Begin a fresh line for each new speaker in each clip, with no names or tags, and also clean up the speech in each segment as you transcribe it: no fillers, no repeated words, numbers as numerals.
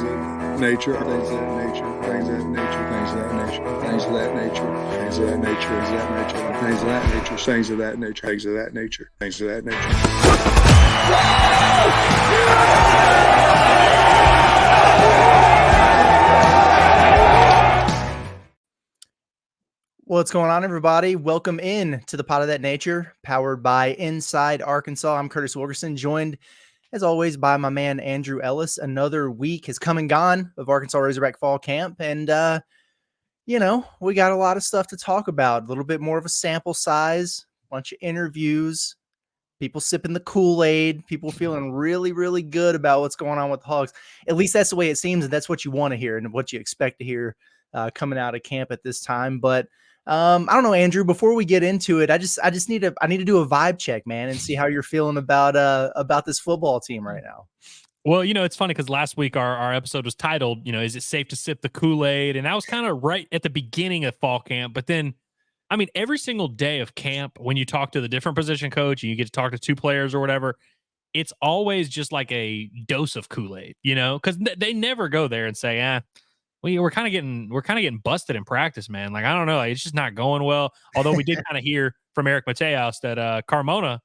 of nature, things of that nature, things of that nature, things of that nature, things of that nature, things of that nature, things of that nature, things of that nature, things of that nature, things of that nature, things of that nature.
What's going on, everybody? Welcome in to the Pot of That Nature, powered by Inside Arkansas. I'm Curtis Wilkerson, joined as always by my man Andrew Ellis. Another week has come and gone of Arkansas Razorback fall camp, and we got a lot of stuff to talk about. A little bit more of a sample size, bunch of interviews, people sipping the Kool-Aid, people feeling really, really good about what's going on with the Hogs. At least that's the way it seems, and that's what you want to hear and what you expect to hear coming out of camp at this time. But I don't know, Andrew, before we get into it, I need to do a vibe check, man, and see how you're feeling about this football team right now.
Well, it's funny because last week our episode was titled, is it safe to sip the Kool-Aid? And I was kind of right at the beginning of fall camp. But then, every single day of camp, when you talk to the different position coach and you get to talk to two players or whatever, it's always just like a dose of Kool-Aid, because they never go there and say, we're kind of getting busted in practice, man. Like, I don't know. It's just not going well. Although we did kind of hear from Eric Matos that Carmona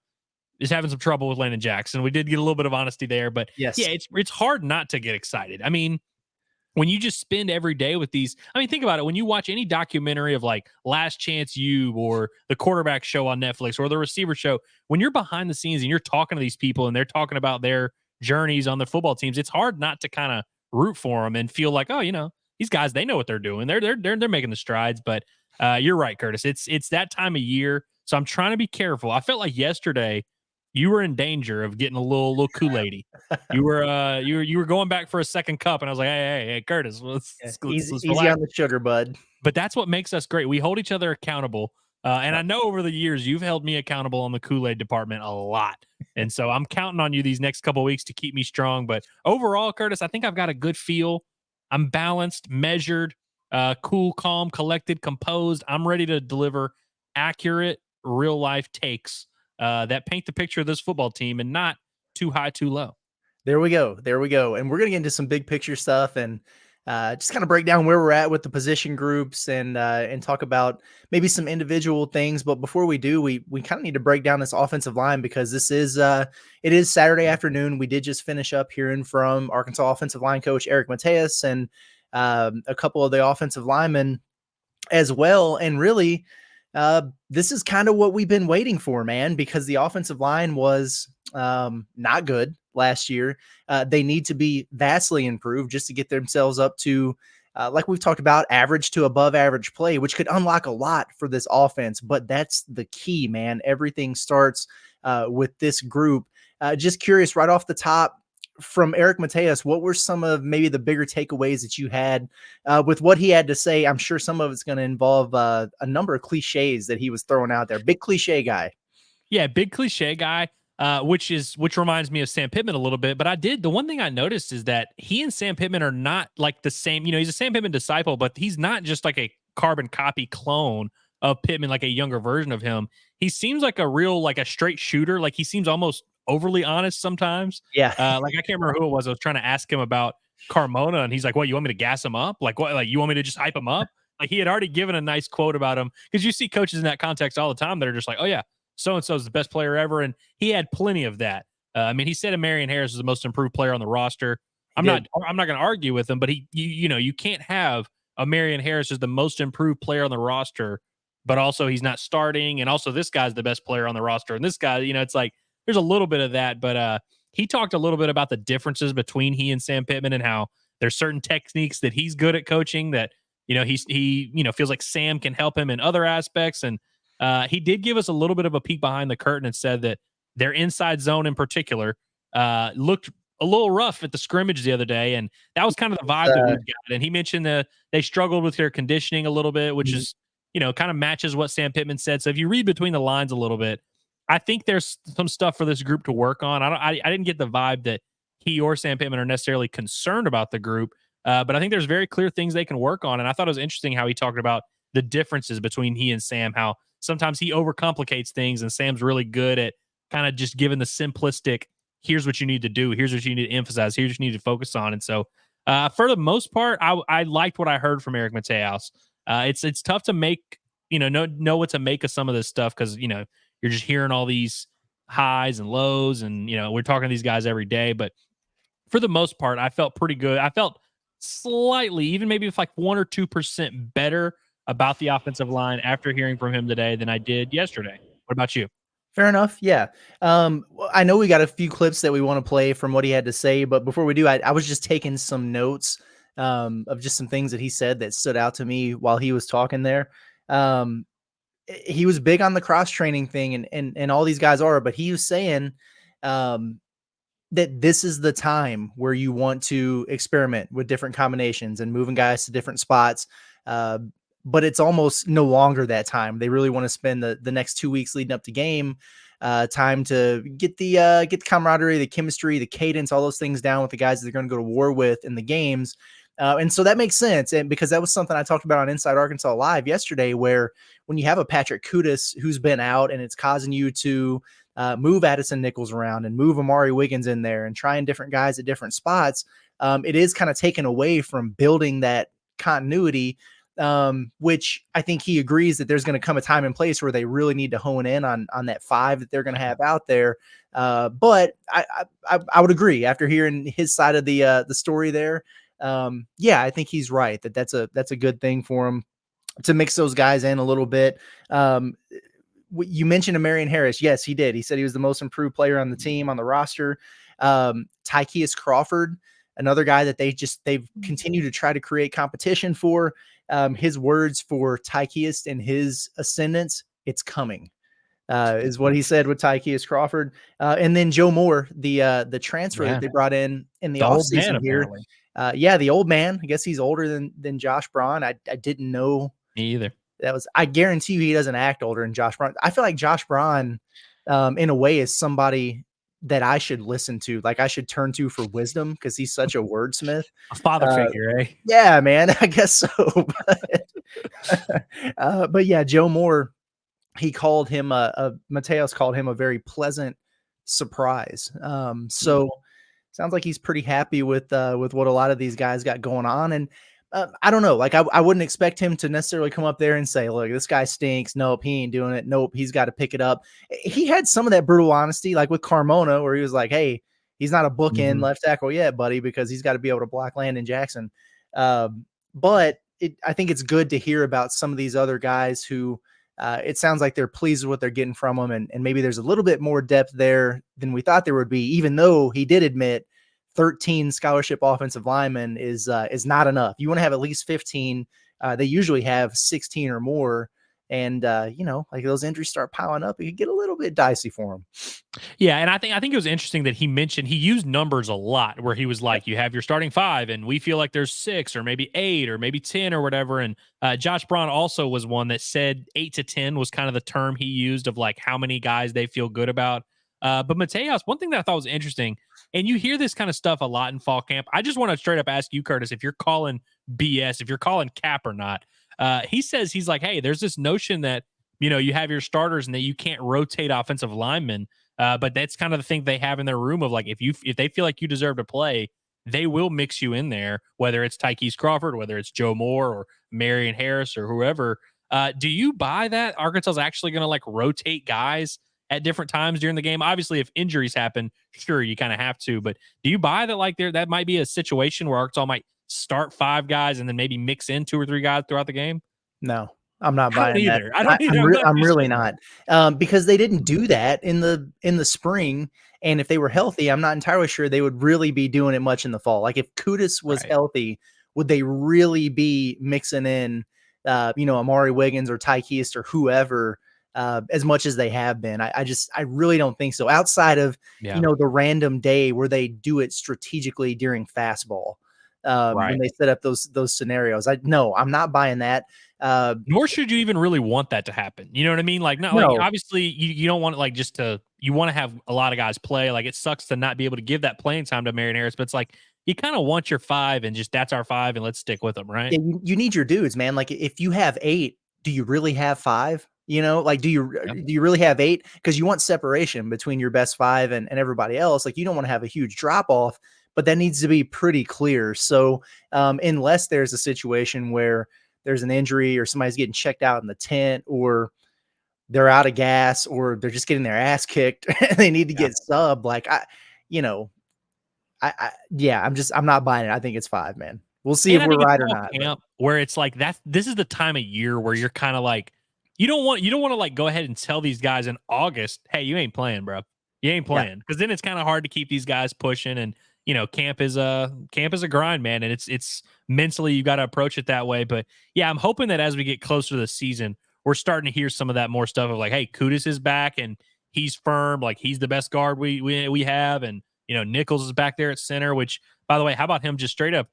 is having some trouble with Landon Jackson. We did get a little bit of honesty there, but
yes.
Yeah, it's hard not to get excited. When you just spend every day with these, think about it. When you watch any documentary of like Last Chance U or the quarterback show on Netflix or the receiver show, when you're behind the scenes and you're talking to these people and they're talking about their journeys on the football teams, it's hard not to kind of root for them and feel like, these guys, they know what they're doing. They're making the strides. But you're right, Curtis. It's that time of year, so I'm trying to be careful. I felt like yesterday you were in danger of getting a little Kool-Aid-y. You were going back for a second cup, and I was like, hey, Curtis, let's
easy on the sugar, bud.
But that's what makes us great. We hold each other accountable. And I know over the years you've held me accountable on the Kool-Aid department a lot. And so I'm counting on you these next couple of weeks to keep me strong. But overall, Curtis, I think I've got a good feel. I'm balanced, measured, cool, calm, collected, composed. I'm ready to deliver accurate, real-life takes that paint the picture of this football team and not too high, too low.
There we go. And we're going to get into some big picture stuff and just kind of break down where we're at with the position groups and talk about maybe some individual things. But before we do, we kind of need to break down this offensive line because this is it is Saturday afternoon. We did just finish up hearing from Arkansas offensive line coach Eric Matos and a couple of the offensive linemen as well. And really, this is kind of what we've been waiting for, man, because the offensive line was not good last year. They need to be vastly improved just to get themselves up to, like we've talked about, average to above average play, which could unlock a lot for this offense. But that's the key, man. Everything starts with this group. Just curious, right off the top, from Eric Matos, what were some of maybe the bigger takeaways that you had with what he had to say? I'm sure some of it's going to involve a number of cliches that he was throwing out there. Big cliche guy.
Yeah, big cliche guy. Which reminds me of Sam Pittman a little bit. But the one thing I noticed is that he and Sam Pittman are not like the same. He's a Sam Pittman disciple, but he's not just like a carbon copy clone of Pittman, like a younger version of him. He seems like a real, like a straight shooter. Like he seems almost overly honest sometimes.
Yeah.
Like I can't remember who it was. I was trying to ask him about Carmona, and he's like, "What, you want me to gas him up? Like what? Like you want me to just hype him up?" Like he had already given a nice quote about him, because you see coaches in that context all the time that are just like, "Oh yeah, so-and-so is the best player ever." And he had plenty of that. He said Marion Harris is the most improved player on the roster. I'm not going to argue with him, but you can't have a Marion Harris as the most improved player on the roster, but also he's not starting. And also this guy's the best player on the roster. And this guy, it's like, there's a little bit of that, but he talked a little bit about the differences between he and Sam Pittman and how there's certain techniques that he's good at coaching that, he feels like Sam can help him in other aspects. And he did give us a little bit of a peek behind the curtain and said that their inside zone in particular looked a little rough at the scrimmage the other day. And that was kind of the vibe that we got. And he mentioned that they struggled with their conditioning a little bit, which is, kind of matches what Sam Pittman said. So if you read between the lines a little bit, I think there's some stuff for this group to work on. I didn't get the vibe that he or Sam Pittman are necessarily concerned about the group, but I think there's very clear things they can work on. And I thought it was interesting how he talked about the differences between he and Sam, how sometimes he overcomplicates things and Sam's really good at kind of just giving the simplistic, here's what you need to do, here's what you need to emphasize, here's what you need to focus on. And so For the most part, I liked what I heard from Eric Mateos. It's tough to make, know what to make of some of this stuff because, you're just hearing all these highs and lows and, we're talking to these guys every day. But for the most part, I felt pretty good. I felt slightly, even maybe if like 1 or 2% better about the offensive line after hearing from him today than I did yesterday. What about you?
Fair enough. Yeah. I know we got a few clips that we want to play from what he had to say, but before we do, I was just taking some notes of just some things that he said that stood out to me while he was talking there. He was big on the cross training thing and all these guys are, but he was saying that this is the time where you want to experiment with different combinations and moving guys to different spots. But it's almost no longer that time. They really want to spend the next 2 weeks leading up to game time to get the camaraderie, the chemistry, the cadence, all those things down with the guys that they're going to go to war with in the games. And so that makes sense. And because that was something I talked about on Inside Arkansas Live yesterday, where when you have a Patrick Kudus who's been out and it's causing you to move Addison Nichols around and move Amari Wiggins in there and trying different guys at different spots, it is kind of taken away from building that continuity, which I think he agrees that there's going to come a time and place where they really need to hone in on that 5 that they're going to have out there. But I would agree after hearing his side of the story there. Yeah, I think he's right that's a good thing for him to mix those guys in a little bit. You mentioned Amarian Harris. Yes, he did. He said he was the most improved player on the team, on the roster. Tykeus Crawford, another guy that they've continued to try to create competition for. His words for Tykeus and his ascendance, it's coming, is what he said with Tykeus Crawford. And then Joe Moore, the transfer that they brought in the offseason here. Yeah, the old man. I guess he's older than Josh Braun. I didn't know.
Me either.
I guarantee you he doesn't act older than Josh Braun. I feel like Josh Braun, in a way, is somebody that I should listen to, like I should turn to for wisdom because he's such a wordsmith.
A father figure, eh?
Yeah, man, I guess so. But yeah, Joe Moore, he called him Mateos called him a very pleasant surprise. So sounds like he's pretty happy with what a lot of these guys got going on. And I don't know, like I wouldn't expect him to necessarily come up there and say, look, this guy stinks. Nope, he ain't doing it. Nope, he's got to pick it up. He had some of that brutal honesty, like with Carmona, where he was like, hey, he's not a bookend left tackle yet, buddy, because he's got to be able to block Landon Jackson. But I think it's good to hear about some of these other guys who it sounds like they're pleased with what they're getting from them. And maybe there's a little bit more depth there than we thought there would be, even though he did admit 13 scholarship offensive linemen is not enough. You want to have at least 15. They usually have 16 or more. And, like those injuries start piling up, it could get a little bit dicey for him.
Yeah. And I think it was interesting that he used numbers a lot where he was like, you have your starting 5 and we feel like there's 6 or maybe 8 or maybe 10 or whatever. And Josh Braun also was one that said 8 to 10 was kind of the term he used of like how many guys they feel good about. But Mateos, one thing that I thought was interesting, and you hear this kind of stuff a lot in fall camp. I just want to straight up ask you, Curtis, if you're calling BS, if you're calling cap or not. He says, he's like, hey, there's this notion that, you have your starters and that you can't rotate offensive linemen. But that's kind of the thing they have in their room of like, if they feel like you deserve to play, they will mix you in there, whether it's Tykeus Crawford, whether it's Joe Moore or Marion Harris or whoever. Do you buy that Arkansas is actually going to like rotate guys at different times during the game? Obviously, if injuries happen, sure, you kind of have to. But do you buy that like that might be a situation where Arkansas might start 5 guys and then maybe mix in 2 or 3 guys throughout the game?
No, I'm not buying that.
I don't either.
I'm really not, because they didn't do that in the spring. And if they were healthy, I'm not entirely sure they would really be doing it much in the fall. Like if Kudus was healthy, would they really be mixing in, Amari Wiggins or Tykeus or whoever as much as they have been? I really don't think so. Outside of, the random day where they do it strategically during fastball. When they set up those scenarios. I'm not buying that.
Nor should you even really want that to happen. You know what I mean? Like, no. Like obviously you don't want it like you want to have a lot of guys play. Like it sucks to not be able to give that playing time to Marion Harris, but it's like, you kind of want your 5 and just that's our 5 and let's stick with them. Right.
Yeah, you need your dudes, man. Like if you have 8, do you really have 5? Like, do you really have 8? Because you want separation between your best 5 and everybody else. Like you don't want to have a huge drop off but that needs to be pretty clear. So unless there's a situation where there's an injury or somebody's getting checked out in the tent, or they're out of gas, or they're just getting their ass kicked and they need to get subbed, like I'm not buying it. I think it's 5, man. We'll see if we're right or not.
Camp where it's like this is the time of year where you're kind of like, you don't want to like go ahead and tell these guys in August, hey, you ain't playing, bro. You ain't playing, because then it's kind of hard to keep these guys pushing. And camp is a grind, man, and it's mentally you got to approach it that way. But yeah, I'm hoping that as we get closer to the season, we're starting to hear some of that more stuff of like, hey, Kudus is back and he's firm, like he's the best guard we have, and Nichols is back there at center. Which, by the way, how about him just straight up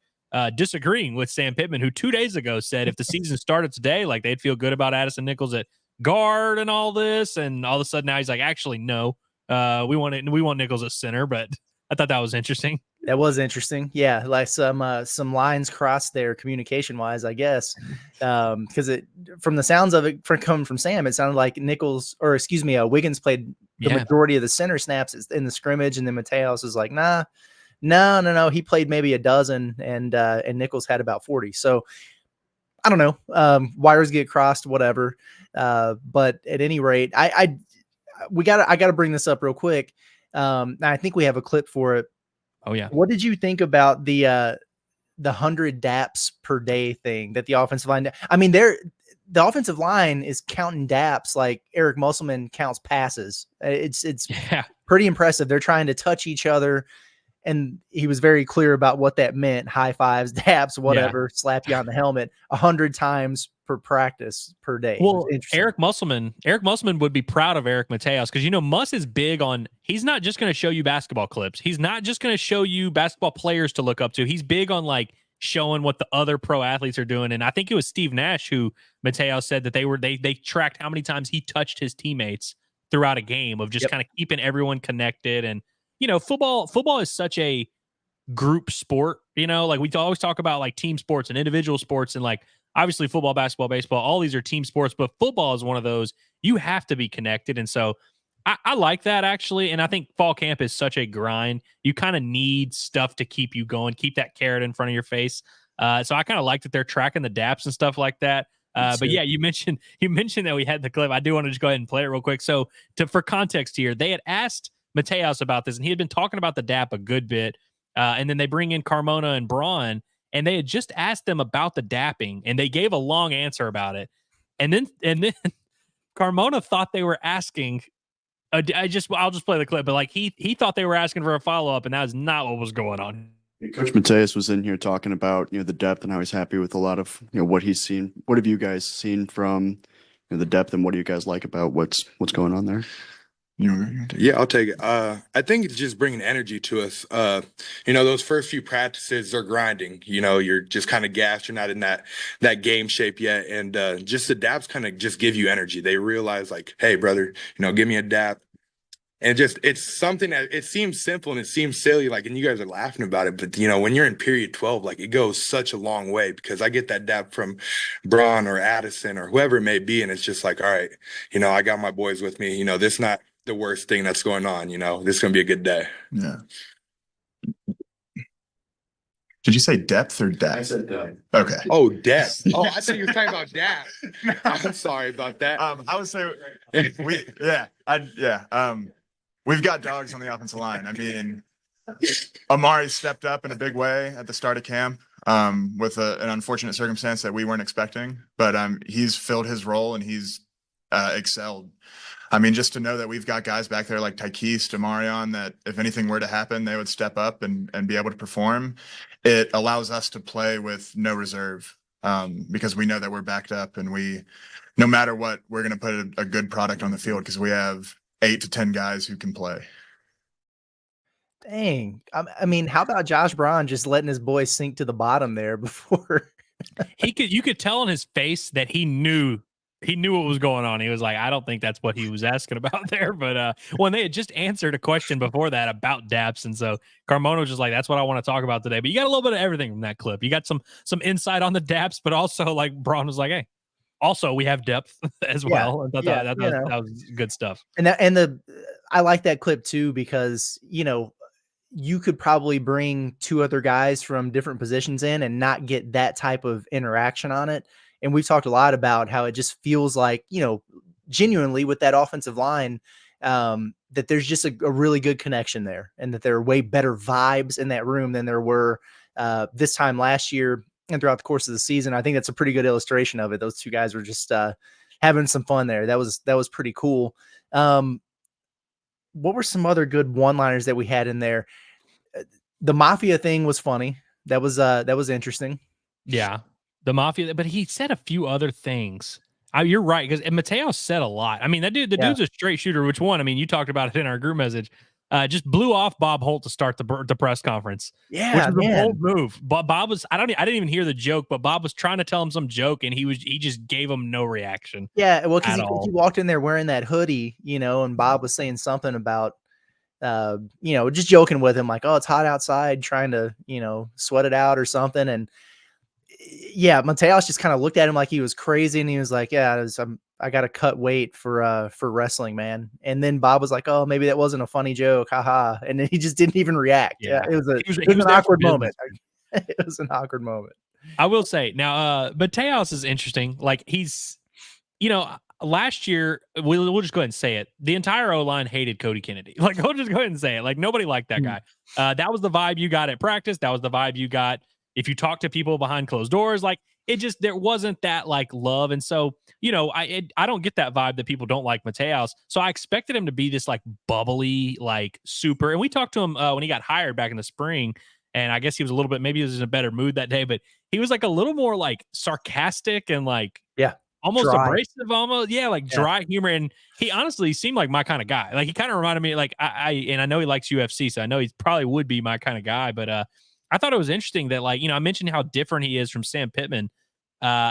disagreeing with Sam Pittman, who 2 days ago said if the season started today, like they'd feel good about Addison Nichols at guard and all this, and all of a sudden now he's like, actually no, we want Nichols at center. But I thought that was interesting.
That was interesting. Yeah, like some lines crossed there communication wise, I guess. Because from the sounds of it coming from Sam, it sounded like Wiggins played the majority of the center snaps in the scrimmage, and then Matos was like, no. He played maybe a dozen, and Nichols had about 40. So I don't know. Wires get crossed, whatever. But at any rate, I got to bring this up real quick. I think we have a clip for it.
Oh yeah.
What did you think about the 100 daps per day thing that the offensive line? I mean, the offensive line is counting daps like Eric Musselman counts passes. It's pretty impressive. They're trying to touch each other, and he was very clear about what that meant. High fives, daps, whatever, slap you on the helmet 100 times per practice per day.
Well, Eric Musselman would be proud of Eric Matos, because Muss is big on, he's not just going to show you basketball clips. He's not just going to show you basketball players to look up to. He's big on like showing what the other pro athletes are doing. And I think it was Steve Nash who Matos said that they tracked how many times he touched his teammates throughout a game, of just kind of keeping everyone connected. And football is such a group sport, like we always talk about like team sports and individual sports, and like obviously football, basketball, baseball, all these are team sports, but football is one of those you have to be connected. And so I like that, actually. And I think fall camp is such a grind. You kind of need stuff to keep you going, keep that carrot in front of your face. So I kind of like that they're tracking the daps and stuff like that. But yeah, you mentioned that we had the clip. I do want to just go ahead and play it real quick. So for context here, they had asked Matos about this, and he had been talking about the dap a good bit. And then they bring in Carmona and Braun, and they had just asked them about the dapping, and they gave a long answer about it. And then Carmona thought they were asking. I'll just play the clip, but like he thought they were asking for a follow up, and that is not what was going on.
Coach Matos was in here talking about the depth and how he's happy with a lot of what he's seen. What have you guys seen from the depth, and what do you guys like about what's going on there?
Yeah, I'll take it. I think it's just bringing energy to us. Those first few practices are grinding. You're just kind of gassed. You're not in that game shape yet. And just the daps kind of just give you energy. They realize like, hey, brother, give me a dap. And it's something that it seems simple and it seems silly, like, and you guys are laughing about it. But, when you're in period 12, like it goes such a long way, because I get that dap from Braun or Addison or whoever it may be. And it's just like, all right, I got my boys with me. This not the worst thing that's going on. This is going to be a good day.
Yeah. Did you say depth or depth? I
said depth.
Okay.
Oh, depth. Oh, I thought you were talking about depth. I'm sorry about that.
I would say we've got dogs on the offensive line. I mean, Amari stepped up in a big way at the start of camp with an unfortunate circumstance that we weren't expecting, but he's filled his role and he's excelled. I mean, just to know that we've got guys back there like Tykees, Demarion, that if anything were to happen, they would step up and be able to perform. It allows us to play with no reserve because we know that we're backed up, and no matter what, we're going to put a good product on the field because we have 8 to 10 guys who can play.
Dang. I mean, how about Josh Braun just letting his boys sink to the bottom there before?
You could tell on his face that he knew what was going on. He was like, I don't think that's what he was asking about there. But when they had just answered a question before that about daps, and so Carmona was just like, that's what I want to talk about today. But you got a little bit of everything from that clip. You got some insight on the daps, but also like Braun was like, hey, also we have depth as well. And that was good stuff.
And I like that clip too, because you could probably bring 2 other guys from different positions in and not get that type of interaction on it. And we've talked a lot about how it just feels like, genuinely with that offensive line, that there's just a really good connection there, and that there are way better vibes in that room than there were this time last year and throughout the course of the season. I think that's a pretty good illustration of it. Those 2 guys were just having some fun there. That was pretty cool. What were some other good one-liners that we had in there? The mafia thing was funny. That was interesting.
Yeah, the mafia, but he said a few other things. You're right, because Matos said a lot. I mean, the dude's a straight shooter. Which one? I mean, you talked about it in our group message. Just blew off Bob Holt to start the press conference.
Yeah,
which was a bold move. But Bob was I didn't even hear the joke, but Bob was trying to tell him some joke, and he just gave him no reaction.
Yeah, well, because he walked in there wearing that hoodie, and Bob was saying something about, just joking with him, like, oh, it's hot outside, trying to, sweat it out or something. And yeah, Matos just kind of looked at him like he was crazy, and he was like, yeah, I got to cut weight for wrestling, man. And then Bob was like, oh, maybe that wasn't a funny joke, haha. And then he just didn't even react. Yeah, it was an awkward moment. It was an awkward moment.
I will say now, Matos is interesting. Like, he's, last year, we'll just go ahead and say it. The entire O-line hated Cody Kennedy. Like, we'll just go ahead and say it. Like, nobody liked that guy. That was the vibe you got at practice. That was the vibe you got if you talk to people behind closed doors. Like, there wasn't that like love. And so, I don't get that vibe that people don't like Matos. So I expected him to be this like bubbly, like super. And we talked to him when he got hired back in the spring. And I guess he was maybe he was in a better mood that day, but he was like a little more like sarcastic and like, almost dry. Abrasive, almost. Yeah. Like dry humor. And he honestly seemed like my kind of guy. Like, he kind of reminded me, like, and I know he likes UFC, so I know he probably would be my kind of guy, but I thought it was interesting that, like, I mentioned how different he is from Sam Pittman.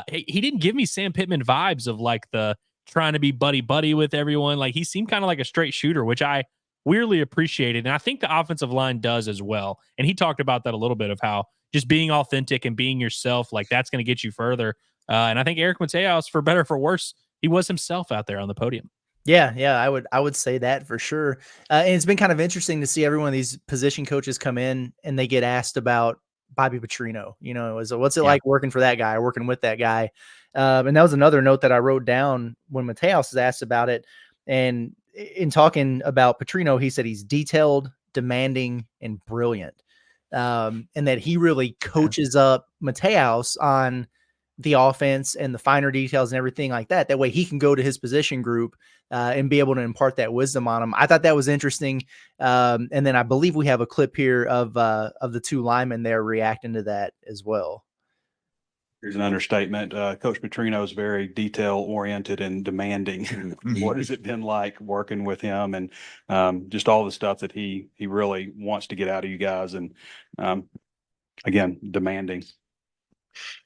He didn't give me Sam Pittman vibes of like the trying to be buddy with everyone. Like, he seemed kind of like a straight shooter, which I weirdly appreciated. And I think the offensive line does as well. And he talked about that a little bit, of how just being authentic and being yourself, like, that's going to get you further. And I think Eric Matos, for better or for worse, he was himself out there on the podium.
Yeah, I would say that for sure. And it's been kind of interesting to see every one of these position coaches come in and they get asked about Bobby Petrino. What's it like working for that guy, or working with that guy? And that was another note that I wrote down when Matos was asked about it. And in talking about Petrino, he said he's detailed, demanding, and brilliant. And that he really coaches up Matos on the offense and the finer details and everything like that. That way he can go to his position group and be able to impart that wisdom on him. I thought that was interesting. And then I believe we have a clip here of the 2 linemen there reacting to that as well.
Here's an understatement. Coach Petrino is very detail oriented and demanding. What has it been like working with him, and just all the stuff that he really wants to get out of you guys, and again, demanding.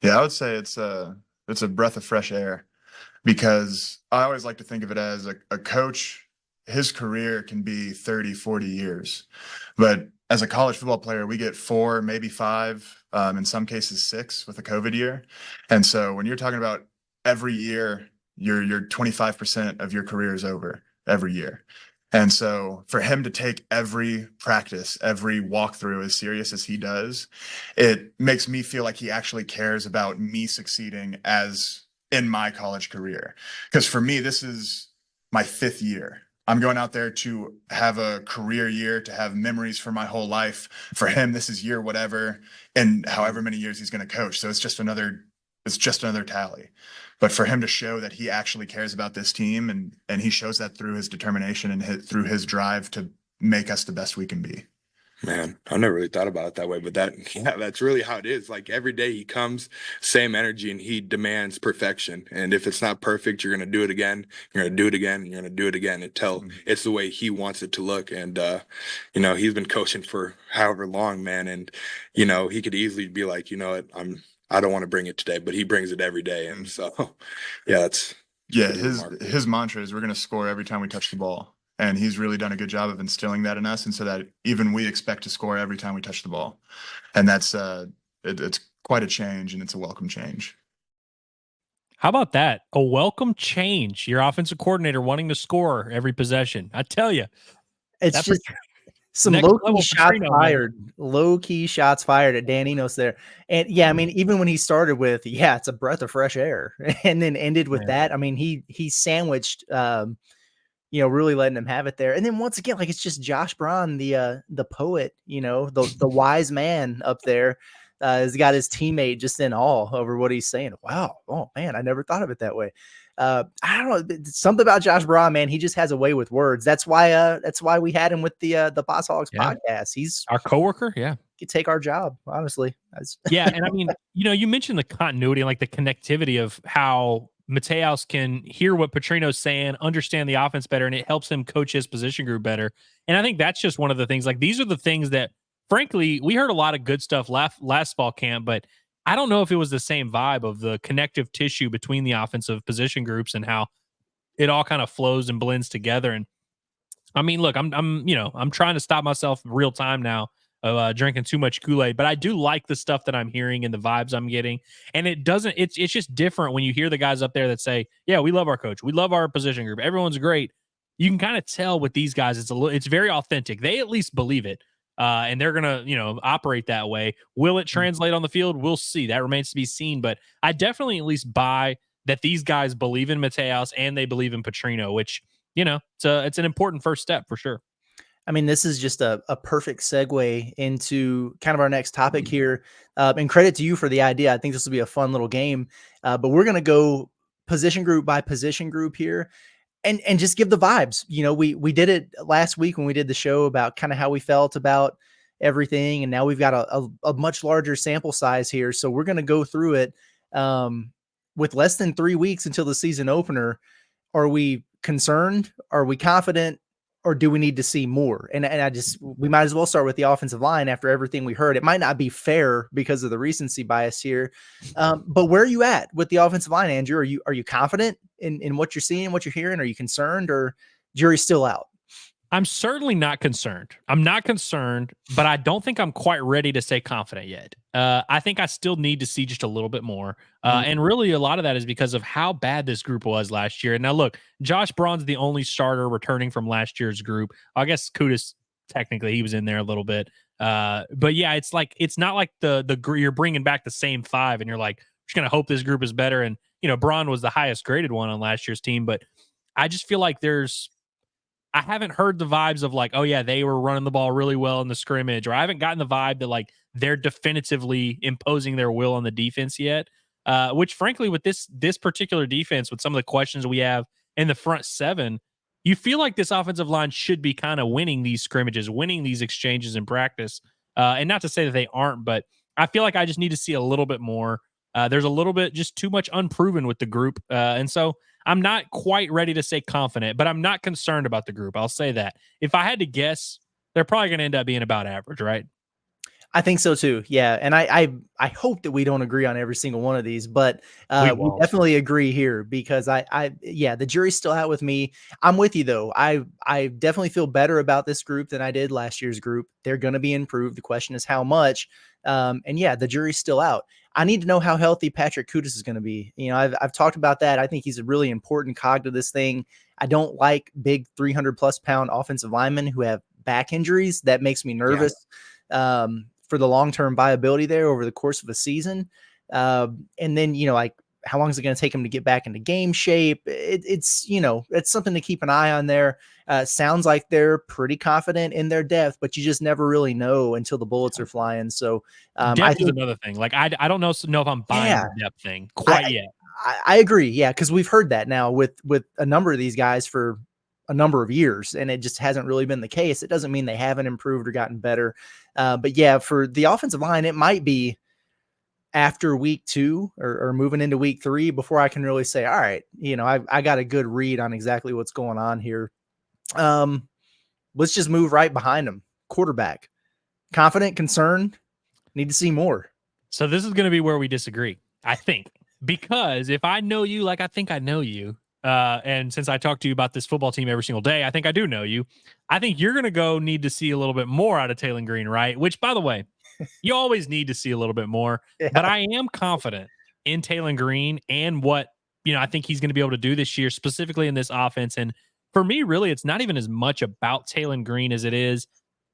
Yeah, I would say it's a breath of fresh air, because I always like to think of it as a coach, his career can be 30, 40 years. But as a college football player, we get 4, maybe 5, in some cases 6 with a COVID year. And so when you're talking about every year, your 25% of your career is over every year. And so for him to take every practice, every walkthrough as serious as he does, it makes me feel like he actually cares about me succeeding as in my college career. Because for me, this is my 5th year. I'm going out there to have a career year, to have memories for my whole life. For him, this is year whatever, and however many years he's going to coach. So it's just another tally. But for him to show that he actually cares about this team, and he shows that through his determination and through his drive to make us the best we can be.
Man, I never really thought about it that way, but that's really how it is. Like, every day he comes, same energy, and he demands perfection. And if it's not perfect, you're going to do it again. You're going to do it again, and you're going to do it again until it's the way he wants it to look. And, he's been coaching for however long, man. And, he could easily be like, I don't want to bring it today, but he brings it every day. And so,
his mantra is, we're going to score every time we touch the ball. And he's really done a good job of instilling that in us, and so that even we expect to score every time we touch the ball. And that's it's quite a change, and it's a welcome change.
How about that? A welcome change. Your offensive coordinator wanting to score every possession. I tell you,
it's Some
Next
low key
level
shots
Petrino, man.
fired. Low key shots fired at Dan Enos there. And yeah, I mean, even when he started with, it's a breath of fresh air, and then ended with
Yeah.
that. I mean, he sandwiched, really letting him have it there. And then once again, like, it's just Josh Braun, the poet, the wise man up there, has got his teammate just in awe over what he's saying. Wow. Oh man, I never thought of it that way. I don't know, something about Josh Braun, man. He just has a way with words. That's why we had him with the Boss Hogs podcast. He's
our coworker. Yeah.
Could take our job, honestly.
Yeah. And I mean, you mentioned the continuity and like the connectivity of how Matos can hear what Petrino's saying, understand the offense better, and it helps him coach his position group better. And I think that's just one of the things. Like, these are the things that, frankly, we heard a lot of good stuff last fall camp, but I don't know if it was the same vibe of the connective tissue between the offensive position groups and how it all kind of flows and blends together. And I mean, look, I'm trying to stop myself real time now of drinking too much Kool-Aid, but I do like the stuff that I'm hearing and the vibes I'm getting. And it's just different when you hear the guys up there that say, yeah, we love our coach. We love our position group. Everyone's great. You can kind of tell with these guys, it's very authentic. They at least believe it. And they're going to, operate that way. Will it translate on the field? We'll see. That remains to be seen. But I definitely at least buy that these guys believe in Matos and they believe in Petrino, which, it's an important first step for sure.
I mean, this is just a perfect segue into kind of our next topic here. And credit to you for the idea. I think this will be a fun little game. But we're going to go position group by position group here and just give the vibes. We did it last week when we did the show about kind of how we felt about everything. And now we've got a much larger sample size here. So we're going to go through it with less than 3 weeks until the season opener. Are we concerned? Are we confident? Or do we need to see more? And we might as well start with the offensive line after everything we heard. It might not be fair because of the recency bias here. But where are you at with the offensive line, Andrew? Are you confident in what you're seeing, what you're hearing? Are you concerned, or jury's still out?
I'm certainly not concerned. I'm not concerned, but I don't think I'm quite ready to say confident yet. I think I still need to see just a little bit more. And really a lot of that is because of how bad this group was last year. And now look, Josh Braun's the only starter returning from last year's group. I guess Kudus, technically he was in there a little bit. But yeah, it's not like the you're bringing back the same five and you're like, just going to hope this group is better. And, Braun was the highest graded one on last year's team, but I just feel like I haven't heard the vibes of like, oh yeah, they were running the ball really well in the scrimmage, or I haven't gotten the vibe that like they're definitively imposing their will on the defense yet. Which frankly, with this particular defense, with some of the questions we have in the front seven, you feel like this offensive line should be kind of winning these scrimmages, winning these exchanges in practice. And not to say that they aren't, but I feel like I just need to see a little bit more. There's a little bit just too much unproven with the group. And so I'm not quite ready to say confident, but I'm not concerned about the group. I'll say that. If I had to guess, they're probably going to end up being about average, right?
I think so too. Yeah. And I hope that we don't agree on every single one of these, but we definitely agree here because the jury's still out with me. I'm with you though. I definitely feel better about this group than I did last year's group. They're going to be improved. The question is how much. And yeah, the jury's still out. I need to know how healthy Patrick Kudus is going to be. I've talked about that. I think he's a really important cog to this thing. I don't like big 300+ pound offensive linemen who have back injuries. That makes me nervous for the long-term viability there over the course of a season. And then, like, how long is it going to take him to get back into game shape? It's something to keep an eye on there. Sounds like they're pretty confident in their depth, but you just never really know until the bullets are flying. So
depth is another thing. Like I don't know if I'm buying the depth thing quite yet.
I agree. Yeah. Because we've heard that now with a number of these guys for a number of years, and it just hasn't really been the case. It doesn't mean they haven't improved or gotten better. But yeah, for the offensive line, it might be after week 2 or moving into week 3 before I can really say, all right, I got a good read on exactly what's going on here. Let's just move right behind them. Quarterback, confident, concerned, need to see more.
So this is going to be where we disagree, I think, because if I know you, like I think I know you, and since I talk to you about this football team every single day, I think I do know you. I think you're going to need to see a little bit more out of Taylon Green, right? Which, by the way, you always need to see a little bit more, but I am confident in Taylon Green and what, I think he's going to be able to do this year, specifically in this offense. And for me, really, it's not even as much about Taylon Green as it is.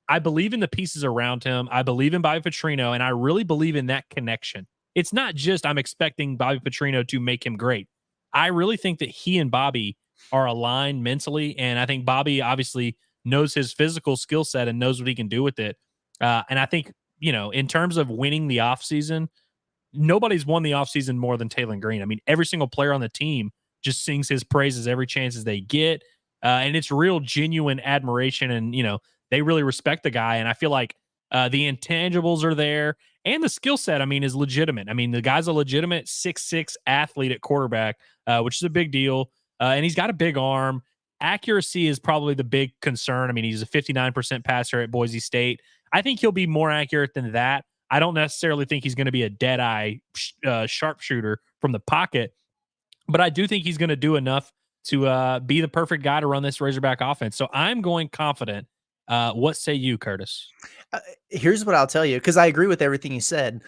I believe in the pieces around him. I believe in Bobby Petrino, and I really believe in that connection. It's not just I'm expecting Bobby Petrino to make him great. I really think that he and Bobby are aligned mentally, and I think Bobby obviously knows his physical skill set and knows what he can do with it. And I think, in terms of winning the offseason, nobody's won the offseason more than Taylor Green. I mean, every single player on the team just sings his praises every chance as they get. And it's real genuine admiration. And, they really respect the guy. And I feel like the intangibles are there and the skill set, is legitimate. I mean, the guy's a legitimate 6'6" athlete at quarterback, which is a big deal. And he's got a big arm. Accuracy is probably the big concern. I mean, he's a 59% passer at Boise State. I think he'll be more accurate than that. I don't necessarily think he's going to be a dead-eye sharpshooter from the pocket, but I do think he's going to do enough to be the perfect guy to run this Razorback offense. So I'm going confident. What say you, Curtis?
Here's what I'll tell you, because I agree with everything you said.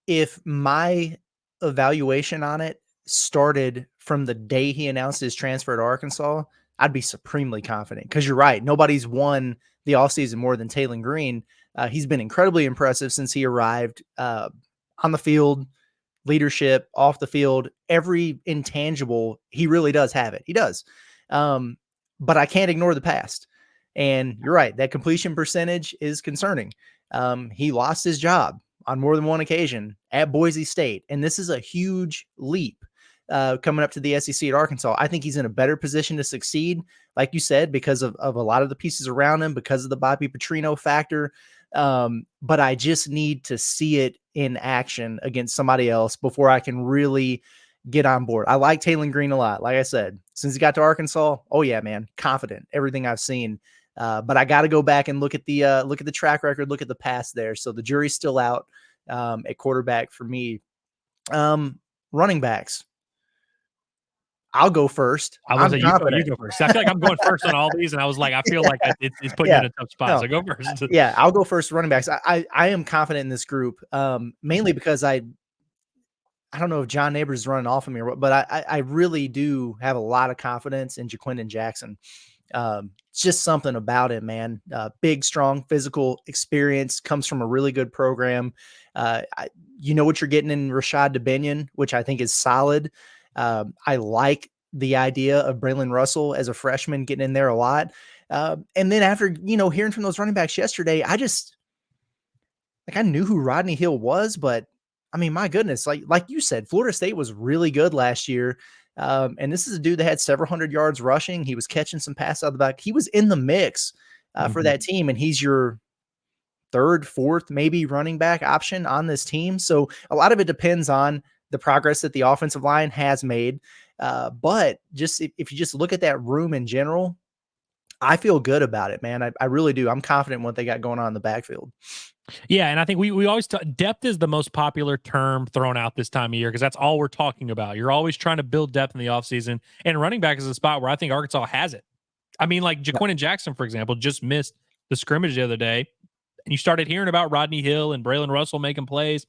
If my evaluation on it started from the day he announced his transfer to Arkansas, I'd be supremely confident, because you're right. Nobody's won the offseason more than Taylor Green. He's been incredibly impressive since he arrived on the field, leadership, off the field, every intangible. He really does have it. He does. But I can't ignore the past. And you're right. That completion percentage is concerning. He lost his job on more than one occasion at Boise State. And this is a huge leap coming up to the SEC at Arkansas. I think he's in a better position to succeed, like you said, because of a lot of the pieces around him, because of the Bobby Petrino factor. But I just need to see it in action against somebody else before I can really get on board. I like Taylor Green a lot. Like I said, since he got to Arkansas, oh yeah, man, confident, everything I've seen. But I got to go back and look at the track record, look at the past there. So the jury's still out at quarterback for me. Running backs. I'll go first.
I was you go first. I feel like I'm going first on all these, and I was like, I feel like it's putting you in a tough spot. So go first.
Yeah, I'll go first. Running backs. I am confident in this group, mainly because I don't know if John Neighbors is running off of me, but I really do have a lot of confidence in Jaquindon Jackson. It's just something about him, man. Big, strong, physical experience, comes from a really good program. You know what you're getting in Rashad DeBinion, which I think is solid. I like the idea of Braylon Russell as a freshman getting in there a lot. And then after, hearing from those running backs yesterday, I knew who Rodney Hill was, but I mean, my goodness, like you said, Florida State was really good last year. And this is a dude that had several hundred yards rushing. He was catching some passes out of the back. He was in the mix for that team, and he's your third, fourth, maybe running back option on this team. So a lot of it depends on the progress that the offensive line has made. But just if you just look at that room in general, I feel good about it, man. I really do. I'm confident in what they got going on in the backfield.
Yeah, and I think we always depth is the most popular term thrown out this time of year because that's all we're talking about. You're always trying to build depth in the offseason, and running back is a spot where I think Arkansas has it. I mean, like Jaquindon Jackson, for example, just missed the scrimmage the other day, and you started hearing about Rodney Hill and Braylon Russell making plays.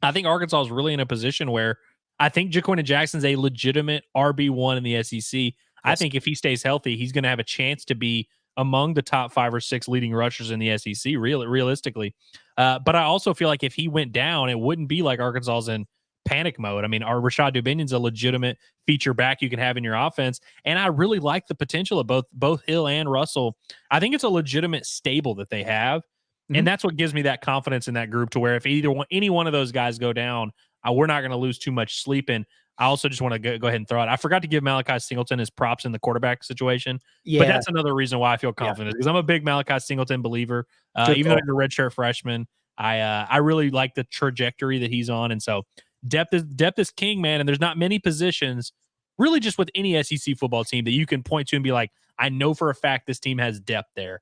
I think Arkansas is really in a position where I think Jaquindon Jackson's a legitimate RB1 in the SEC. Yes. I think if he stays healthy, he's going to have a chance to be among the top 5 or 6 leading rushers in the SEC, realistically. But I also feel like if he went down, it wouldn't be like Arkansas's in panic mode. I mean, our Rashad DeBinion's a legitimate feature back you can have in your offense. And I really like the potential of both Hill and Russell. I think it's a legitimate stable that they have. Mm-hmm. And that's what gives me that confidence in that group to where if any one of those guys go down, we're not going to lose too much sleep in. I also just want to go ahead and throw it. I forgot to give Malachi Singleton his props in the quarterback situation. Yeah. But that's another reason why I feel confident because I'm a big Malachi Singleton believer. Even though he's a redshirt freshman, I really like the trajectory that he's on. And so depth is king, man. And there's not many positions really just with any SEC football team that you can point to and be like, I know for a fact this team has depth there.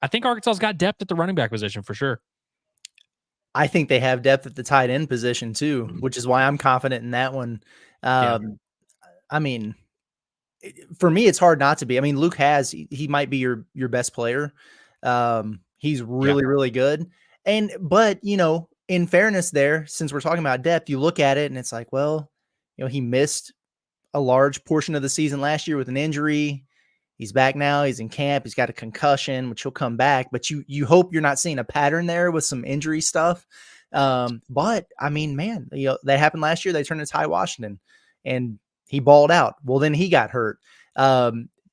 I think Arkansas's got depth at the running back position for sure.
I think they have depth at the tight end position too, which is why I'm confident in that one. I mean, for me, it's hard not to be. I mean, Luke he might be your best player. He's really, really good. But in fairness there, since we're talking about depth, you look at it and it's like, well, he missed a large portion of the season last year with an injury. He's back now. He's in camp. He's got a concussion, which he'll come back. But you hope you're not seeing a pattern there with some injury stuff. But I mean, man, that happened last year. They turned to Ty Washington, and he balled out. Well, then he got hurt.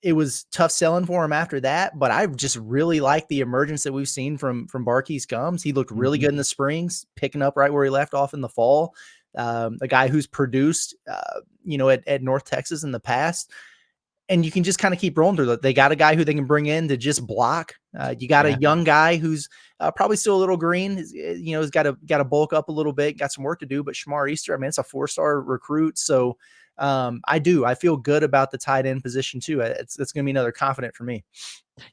It was tough selling for him after that. But I just really like the emergence that we've seen from Barkeys Gums. He looked really good in the springs, picking up right where he left off in the fall. A guy who's produced, at North Texas in the past. And you can just kind of keep rolling through it. They got a guy who they can bring in to just block. You got a young guy who's probably still a little green. He's got to bulk up a little bit, got some work to do. But Shamar Easter, I mean, it's a 4-star recruit. So I feel good about the tight end position too. It's going to be another confident for me.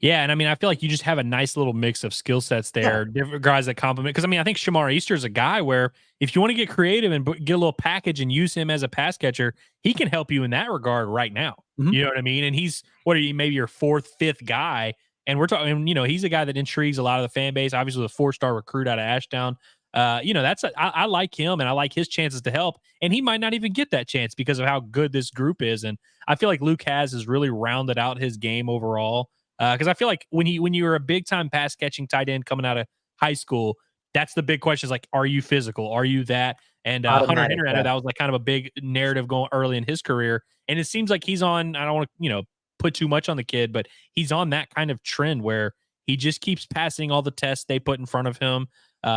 Yeah, and I mean, I feel like you just have a nice little mix of skill sets there, different guys that complement. Because I mean, I think Shamar Easter is a guy where if you want to get creative and get a little package and use him as a pass catcher, he can help you in that regard right now. You know what I mean? And he's maybe your 4th, 5th guy, and we're talking. He's a guy that intrigues a lot of the fan base. Obviously, a 4-star recruit out of Ashdown. I like him, and I like his chances to help. And he might not even get that chance because of how good this group is. And I feel like Luke has really rounded out his game overall. Because I feel like when you're a big time pass catching tight end coming out of high school, that's the big question is like, are you physical? Are you that? And Hunter Henry, that was like kind of a big narrative going early in his career. And it seems like he's on, I don't want to, put too much on the kid, but he's on that kind of trend where he just keeps passing all the tests they put in front of him.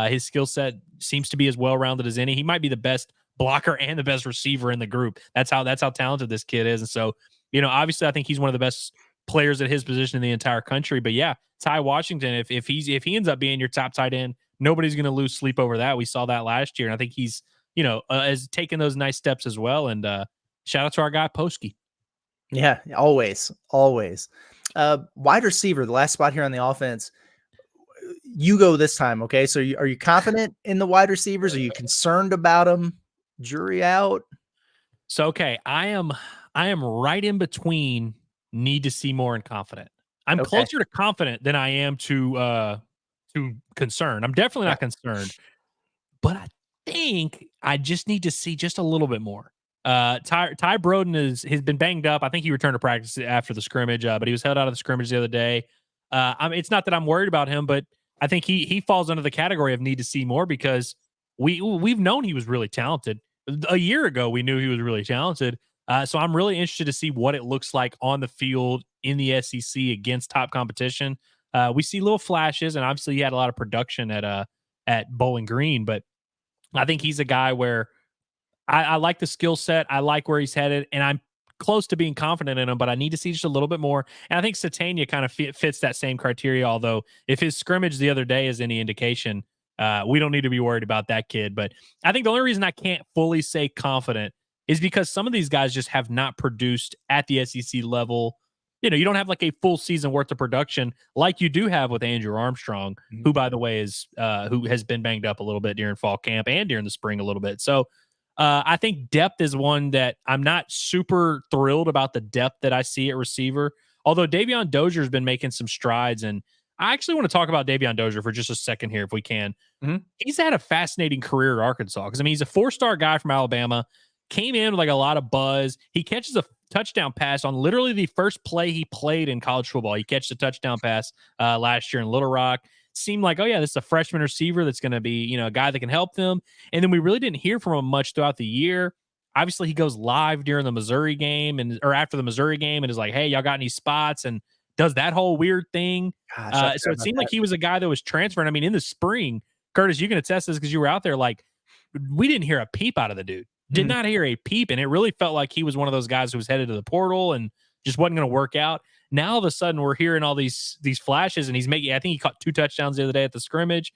His skill set seems to be as well-rounded as any. He might be the best blocker and the best receiver in the group. That's how talented this kid is. And so, obviously I think he's one of the best players at his position in the entire country. But yeah, Ty Washington, if he ends up being your top tight end, nobody's going to lose sleep over that. We saw that last year, and I think he's has taken those nice steps as well. And shout out to our guy Posky.
Yeah, always. Wide receiver, the last spot here on the offense. You go this time, okay? So are you confident in the wide receivers? Are you concerned about them? Jury out.
So okay, I am right in between. Need to see more and confident. I'm closer to confident than I am to concerned. I'm definitely not concerned, but I think I just need to see just a little bit more. Ty Broden has been banged up. I think he returned to practice after the scrimmage, but he was held out of the scrimmage the other day. It's not that I'm worried about him, but I think he falls under the category of need to see more because we've known he was really talented. A year ago, we knew he was really talented. So I'm really interested to see what it looks like on the field in the SEC against top competition. We see little flashes, and obviously he had a lot of production at Bowling Green, but I think he's a guy where I like the skill set. I like where he's headed, and I'm close to being confident in him, but I need to see just a little bit more. And I think Satania kind of fits that same criteria, although if his scrimmage the other day is any indication, we don't need to be worried about that kid. But I think the only reason I can't fully say confident is because some of these guys just have not produced at the SEC level. You don't have like a full season worth of production like you do have with Andrew Armstrong, who, by the way, is who has been banged up a little bit during fall camp and during the spring a little bit. So I think depth is one that I'm not super thrilled about the depth that I see at receiver, although Davion Dozier has been making some strides. And I actually want to talk about Davion Dozier for just a second here, if we can. He's had a fascinating career at Arkansas because, I mean, he's a 4-star guy from Alabama. Came in with like a lot of buzz. He catches a touchdown pass on literally the first play he played in college football. He catches a touchdown pass last year in Little Rock. Seemed like, oh yeah, this is a freshman receiver that's going to be, a guy that can help them. And then we really didn't hear from him much throughout the year. Obviously, he goes live during the Missouri game or after the Missouri game and is like, hey, y'all got any spots? And does that whole weird thing. So it seemed like he was a guy that was transferring. I mean, in the spring, Curtis, you can attest this because you were out there. Like, we didn't hear a peep out of the dude. Did not hear a peep, and it really felt like he was one of those guys who was headed to the portal and just wasn't going to work out. Now all of a sudden we're hearing all these flashes, and he's making. I think he caught 2 touchdowns the other day at the scrimmage.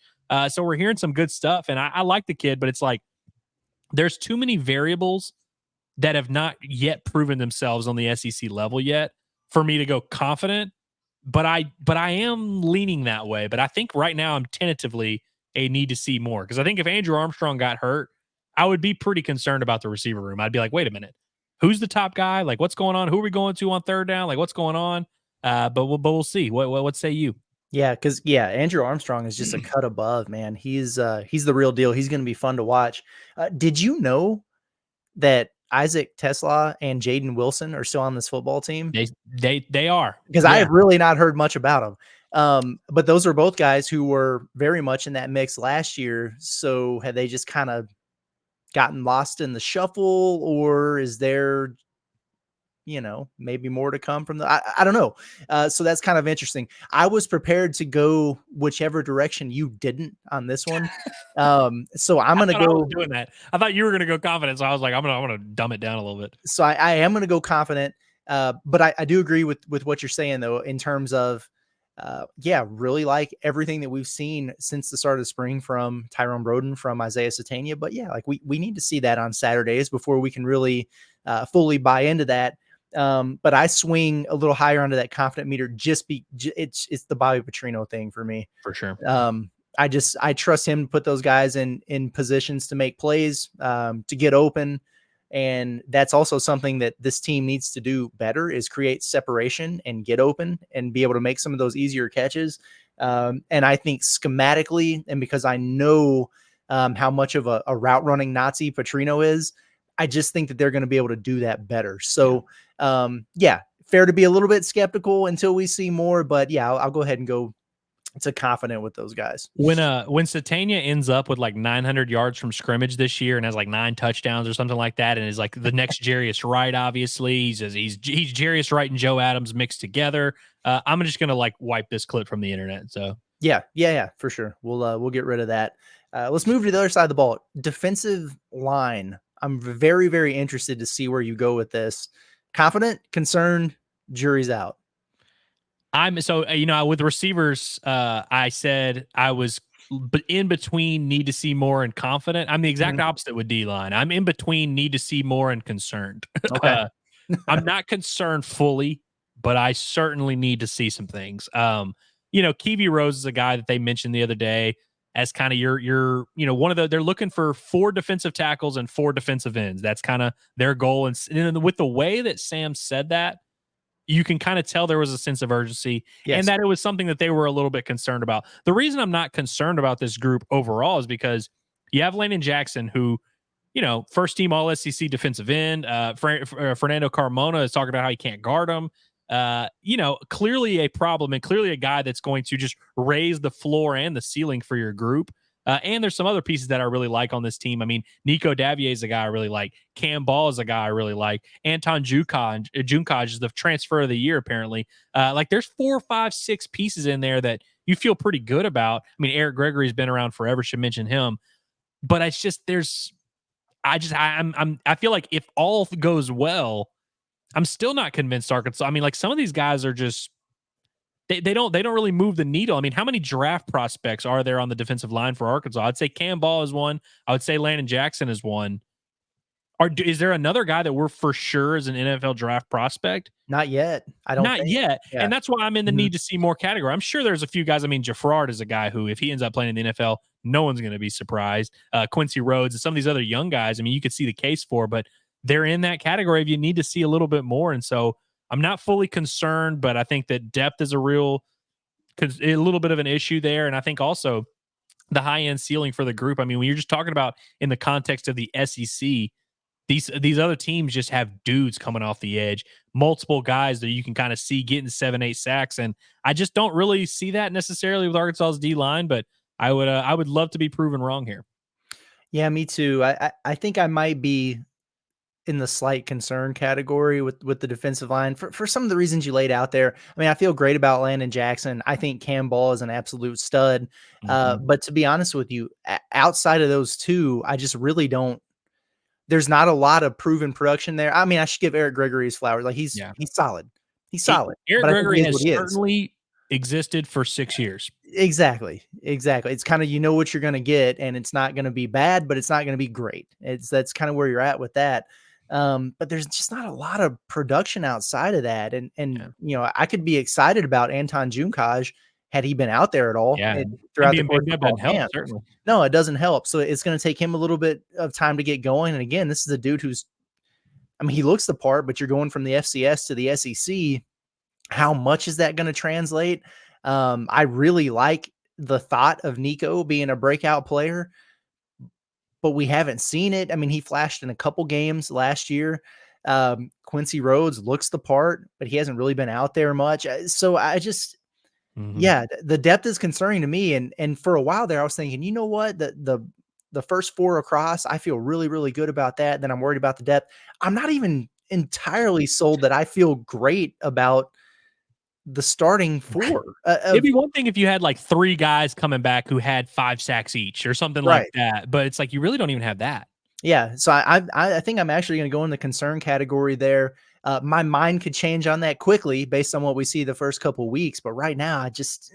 So we're hearing some good stuff, and I like the kid, but it's like there's too many variables that have not yet proven themselves on the SEC level yet for me to go confident. But I am leaning that way. But I think right now I'm tentatively a need to see more because I think if Andrew Armstrong got hurt, I would be pretty concerned about the receiver room. I'd be like, wait a minute, who's the top guy? Like, what's going on? Who are we going to on third down? Like, what's going on? But we'll see. What say you?
Yeah, because Andrew Armstrong is just a cut above, man. He's the real deal. He's going to be fun to watch. Did you know that Isaac Tesla and Jaden Wilson are still on this football team?
They are,
because I have really not heard much about them. But those are both guys who were very much in that mix last year. So have they just kind of gotten lost in the shuffle, or is there, maybe more to come from I don't know. So that's kind of interesting. I was prepared to go whichever direction you didn't on this one. So I'm going to go
doing that. I thought you were going to go confident. So I was like, I'm going to dumb it down a little bit.
So I am going to go confident. But I do agree with what you're saying though, in terms of, really like everything that we've seen since the start of the spring from Tyrone Broden, from Isaiah Satania. But yeah, like we need to see that on Saturdays before we can really fully buy into that. But I swing a little higher onto that confident meter. It's the Bobby Petrino thing for me.
For sure.
I trust him to put those guys in positions to make plays, to get open. And that's also something that this team needs to do better, is create separation and get open and be able to make some of those easier catches. And I think schematically, and because I know how much of a route running Nazi Petrino is, I just think that they're going to be able to do that better. So fair to be a little bit skeptical until we see more, but I'll go ahead and go to confident with those guys.
When Satania ends up with like 900 yards from scrimmage this year and has like 9 touchdowns or something like that, and is like the next Jarius Wright, obviously he's Jarius Wright and Joe Adams mixed together. I'm just gonna like wipe this clip from the internet. So
yeah, for sure. We'll get rid of that. Let's move to the other side of the ball. Defensive line. I'm very, very interested to see where you go with this. Confident, concerned, jury's out.
With receivers, I said I was in between need to see more and confident. I'm the exact opposite with D-line. I'm in between need to see more and concerned.
Okay.
I'm not concerned fully, but I certainly need to see some things. Kiwi Rose is a guy that they mentioned the other day as kind of your one of they're looking for 4 defensive tackles and 4 defensive ends. That's kind of their goal. And with the way that Sam said that, you can kind of tell there was a sense of urgency, and that it was something that they were a little bit concerned about. The reason I'm not concerned about this group overall is because you have Landon Jackson, who, first team All SEC defensive end. Fernando Carmona is talking about how he can't guard him. Clearly a problem, and clearly a guy that's going to just raise the floor and the ceiling for your group. And there's some other pieces that I really like on this team. I mean, Nico Davier is a guy I really like. Cam Ball is a guy I really like. Anton Junkaj is the transfer of the year, apparently. There's 4, 5, 6 pieces in there that you feel pretty good about. I mean, Eric Gregory's been around forever, should mention him. But it's just I feel like if all goes well, I'm still not convinced Arkansas. I mean, like, some of these guys are just they don't really move the needle. I mean, how many draft prospects are there on the defensive line for Arkansas? I'd say Cam Ball is one. I would say Landon Jackson is one. Is there another guy that we're for sure is an NFL draft prospect?
Not yet. Not
yet. Yeah. And that's why I'm in the need to see more category. I'm sure there's a few guys. I mean, Jafrard is a guy who, if he ends up playing in the NFL, no one's going to be surprised. Quincy Rhodes and some of these other young guys, I mean, you could see the case for, but they're in that category if you need to see a little bit more. And so I'm not fully concerned, but I think that depth is a little bit of an issue there. And I think also the high end ceiling for the group. I mean, when you're just talking about in the context of the SEC, these other teams just have dudes coming off the edge, multiple guys that you can kind of see getting 7, 8 sacks. And I just don't really see that necessarily with Arkansas's D line, but I would love to be proven wrong here.
Yeah, me too. I think I might be in the slight concern category with the defensive line for some of the reasons you laid out there. I mean, I feel great about Landon Jackson. I think Cam Ball is an absolute stud. But to be honest with you, outside of those two, I just really don't. There's not a lot of proven production there. I mean, I should give Eric Gregory his flowers. Like he's solid. He's solid.
Eric Gregory has certainly existed for 6 years.
Exactly. It's kind of, what you're going to get, and it's not going to be bad, but it's not going to be great. That's kind of where you're at with that. But there's just not a lot of production outside of that. And I could be excited about Anton Junkaj had he been out there at all throughout the course of camp.
Certainly.
No, it doesn't help. So it's going to take him a little bit of time to get going. And again, this is a dude he looks the part, but you're going from the FCS to the SEC. How much is that going to translate? I really like the thought of Nico being a breakout player, but we haven't seen it. I mean, he flashed in a couple games last year. Quincy Rhodes looks the part, but he hasn't really been out there much. So I just, yeah, the depth is concerning to me. And for a while there, I was thinking, you know what, the first 4 across, I feel really, really good about that. Then I'm worried about the depth. I'm not even entirely sold that I feel great about the starting 4.
It'd be one thing if you had like 3 guys coming back who had 5 sacks each or something like that, but it's like you really don't even have that.
Yeah, so I think I'm actually going to go in the concern category there. My mind could change on that quickly based on what we see the first couple weeks, but right now I just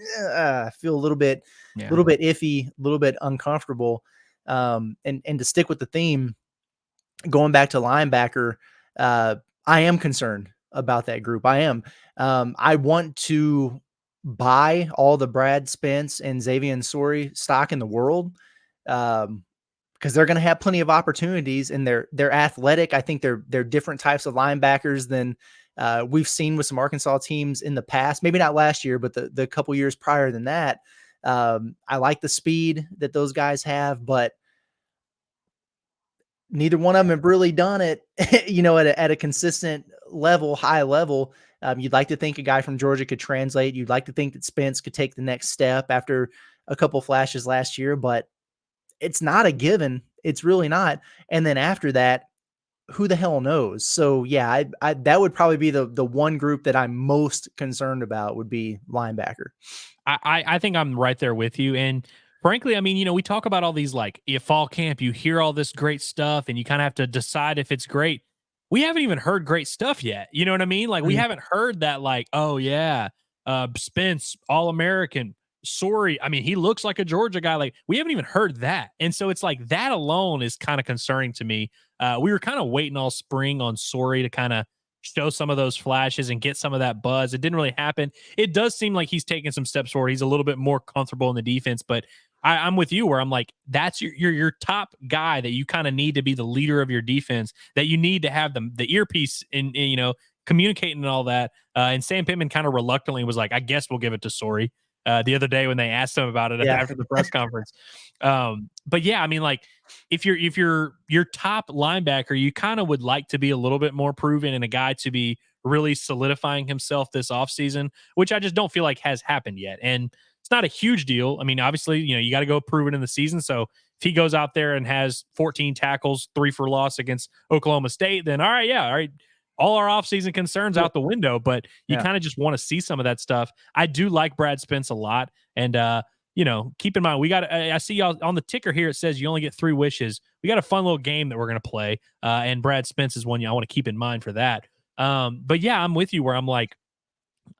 feel a little bit iffy, a little bit uncomfortable. And to stick with the theme, going back to linebacker, I am concerned about that group. I am. I want to buy all the Brad Spence and Xavier Sori stock in the world. Because they're going to have plenty of opportunities, and they're athletic. I think they're different types of linebackers than we've seen with some Arkansas teams in the past. Maybe not last year, but the couple years prior than that. I like the speed that those guys have, but neither one of them have really done it, at a consistent level, high level. You'd like to think a guy from Georgia could translate. You'd like to think that Spence could take the next step after a couple flashes last year, but it's not a given. It's really not. And then after that, who the hell knows? So yeah, I that would probably be the one group that I'm most concerned about would be linebacker.
I think I'm right there with you. And frankly, I mean, we talk about all these, like, fall camp, you hear all this great stuff and you kind of have to decide if it's great. We haven't even heard great stuff yet. You know what I mean? Like, we haven't heard that, like, oh yeah, Spence, All-American, Sori, I mean, he looks like a Georgia guy. Like, we haven't even heard that. And so it's like that alone is kind of concerning to me. We were kind of waiting all spring on Sori to kind of show some of those flashes and get some of that buzz. It didn't really happen. It does seem like he's taking some steps forward. He's a little bit more comfortable in the defense, but I'm with you where I'm like, that's your top guy that you kind of need to be the leader of your defense, that you need to have the earpiece in communicating and all that. And Sam Pittman kind of reluctantly was like, I guess we'll give it to Sori. The other day when they asked him about it after the press conference. But yeah, I mean, like, if you're your top linebacker, you kind of would like to be a little bit more proven and a guy to be really solidifying himself this offseason, which I just don't feel like has happened yet. And it's not a huge deal. I mean, obviously, you got to go prove it in the season. So if he goes out there and has 14 tackles, 3 for loss against Oklahoma State, then all right. All our offseason concerns out the window, but you kind of just want to see some of that stuff. I do like Brad Spence a lot. And, keep in mind, I see y'all on the ticker here. It says you only get 3 wishes. We got a fun little game that we're going to play. And Brad Spence is one I want to keep in mind for that. But yeah, I'm with you where I'm like,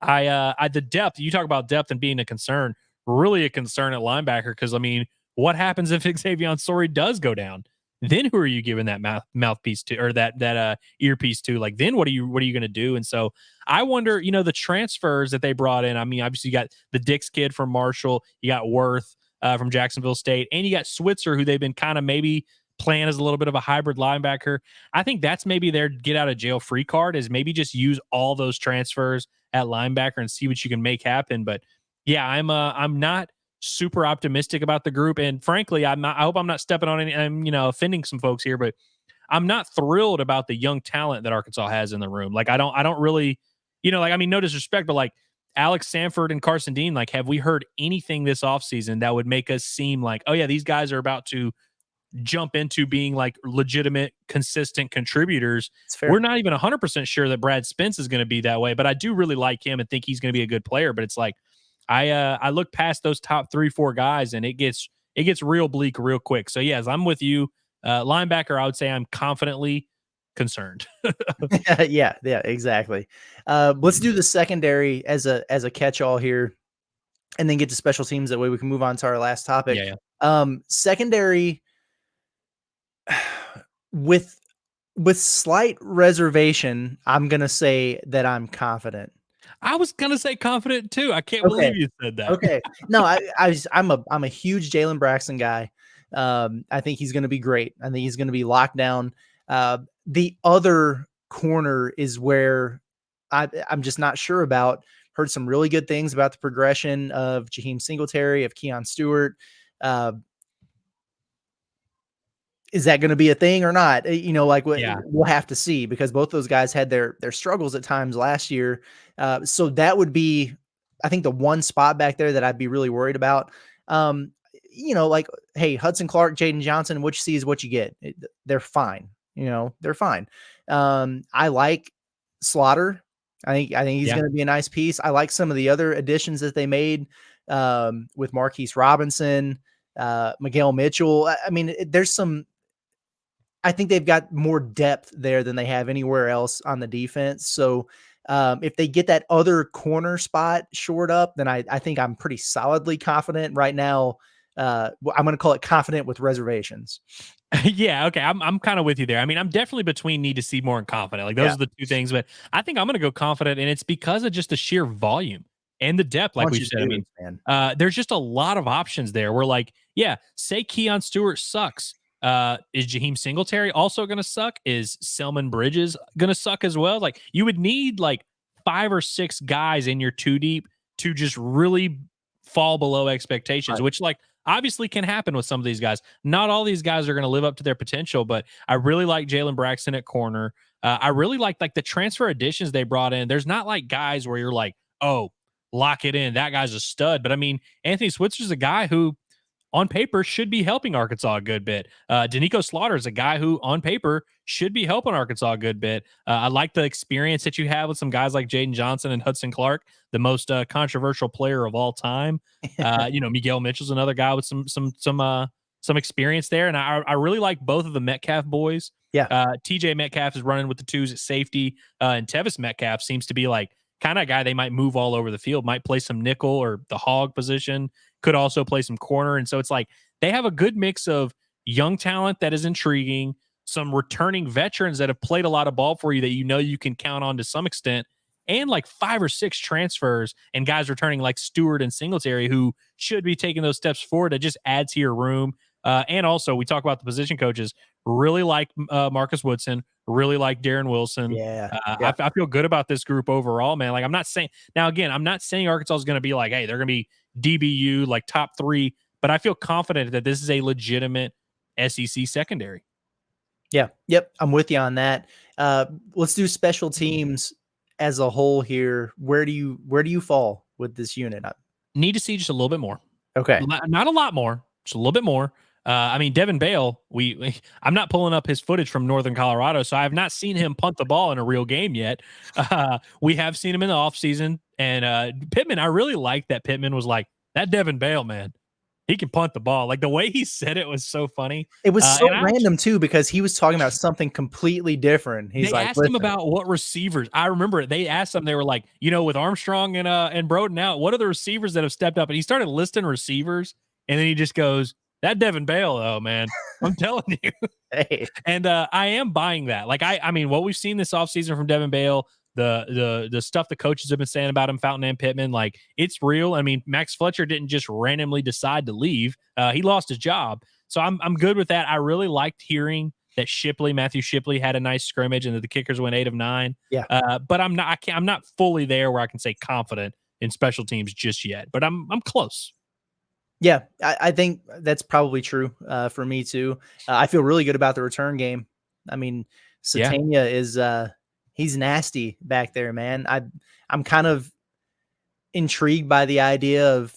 the depth, you talk about depth and being a concern, really a concern at linebacker. Cause I mean, what happens if Xavier Sori does go down? Then who are you giving that mouthpiece to, or that earpiece to? Like, then what are you going to do? And so I wonder, the transfers that they brought in. I mean, obviously you got the Dix kid from Marshall, you got Worth from Jacksonville State, and you got Switzer, who they've been kind of maybe playing as a little bit of a hybrid linebacker. I think that's maybe their get out of jail free card, is maybe just use all those transfers at linebacker and see what you can make happen. But yeah, I'm not super optimistic about the group, and frankly, I hope I'm not stepping on any, offending some folks here, but I'm not thrilled about the young talent that Arkansas has in the room. Like, I don't really, I mean, no disrespect, but like Alex Sanford and Carson Dean, like, have we heard anything this offseason that would make us seem like, oh yeah, these guys are about to jump into being like legitimate, consistent contributors? We're not even 100% sure that Brad Spence is going to be that way, but I do really like him and think he's going to be a good player. But it's like, I look past those top 3-4 guys and it gets real bleak real quick. So yes, I'm with you. Linebacker, I would say I'm confidently concerned.
Yeah, exactly. Let's do the secondary as a catch-all here, and then get to special teams. That way we can move on to our last topic. Secondary, with slight reservation, I'm gonna say that I'm confident.
I was gonna say confident too. I can't believe you said that.
Okay, no, I'm a huge Jalen Braxton guy. I think he's gonna be great. I think he's gonna be locked down. The other corner is where I'm just not sure about. Heard some really good things about the progression of Jaheim Singletary, of Keon Stewart. is that going to be a thing or not? Like
Yeah.
we'll have to see, because both those guys had their struggles at times last year. So that would be, I think, the one spot back there that I'd be really worried about. Like, hey, Hudson Clark, Jaden Johnson, what you see is what you get. They're fine. They're fine. I like Slaughter. I think he's going to be a nice piece. I like some of the other additions that they made with Marquise Robinson, Miguel Mitchell. I mean, I think they've got more depth there than they have anywhere else on the defense. So if they get that other corner spot shored up, then I think I'm pretty solidly confident right now. I'm going to call it confident with reservations.
Yeah, okay. I'm kind of with you there. I mean, I'm definitely between need to see more and confident. Like those are the two things, but I think I'm going to go confident, and it's because of just the sheer volume and the depth, like we've said. I mean, there's just a lot of options there. We're like, yeah, say Keon Stewart sucks. Is Jaheim Singletary also going to suck? Is Selman Bridges going to suck as well? Like, you would need like 5 or 6 guys in your 2 deep to just really fall below expectations, which like obviously can happen with some of these guys. Not all these guys are going to live up to their potential, but I really like Jalen Braxton at corner. I really like the transfer additions they brought in. There's not like guys where you're like, oh, lock it in, that guy's a stud. But I mean, Anthony Switzer's a guy who on paper should be helping Arkansas a good bit. Danico Slaughter is a guy who on paper should be helping Arkansas a good bit. I like the experience that you have with some guys like Jaden Johnson and Hudson Clark, the most controversial player of all time. Miguel Mitchell's another guy with some experience there. And I really like both of the Metcalf boys.
Yeah.
TJ Metcalf is running with the 2s at safety. And Tevis Metcalf seems to be like kind of a guy they might move all over the field, might play some nickel or the hog position, could also play some corner. And so it's like they have a good mix of young talent that is intriguing, some returning veterans that have played a lot of ball for you that you can count on to some extent, and like 5 or 6 transfers and guys returning like Stewart and Singletary who should be taking those steps forward to just add to your room. And also, we talk about the position coaches. Really like Marcus Woodson. Really like Darren Wilson. I feel good about this group overall, man. Like, I'm not saying Arkansas is going to be like, hey, they're going to be DBU like top 3, but I feel confident that this is a legitimate SEC secondary.
Yeah. Yep. I'm with you on that. Let's do special teams as a whole here. Where do you fall with this unit?
Need to see just a little bit more.
Okay.
Not a lot more, just a little bit more. I mean, Devin Bale, I'm not pulling up his footage from Northern Colorado, so I have not seen him punt the ball in a real game yet. We have seen him in the offseason, and Pittman, I really like that Pittman was like, that Devin Bale, man, he can punt the ball. Like, the way he said it was so funny.
It was so random, too, because he was talking about something completely different. They
asked him about what receivers. I remember it. They asked him, they were like, with Armstrong and Broden out, what are the receivers that have stepped up? And he started listing receivers, and then he just goes, that Devin Bale, though, man, I'm telling you.
Hey.
And I am buying that. Like, I mean, what we've seen this offseason from Devin Bale, the stuff the coaches have been saying about him, Fountain and Pittman, like, it's real. I mean, Max Fletcher didn't just randomly decide to leave. He lost his job. So I'm good with that. I really liked hearing that Matthew Shipley had a nice scrimmage and that the kickers went 8 of 9.
Yeah.
But I'm not fully there where I can say confident in special teams just yet, but I'm close.
Yeah, I think that's probably true for me too. I feel really good about the return game. I mean, Satania is he's nasty back there, man. I'm kind of intrigued by the idea of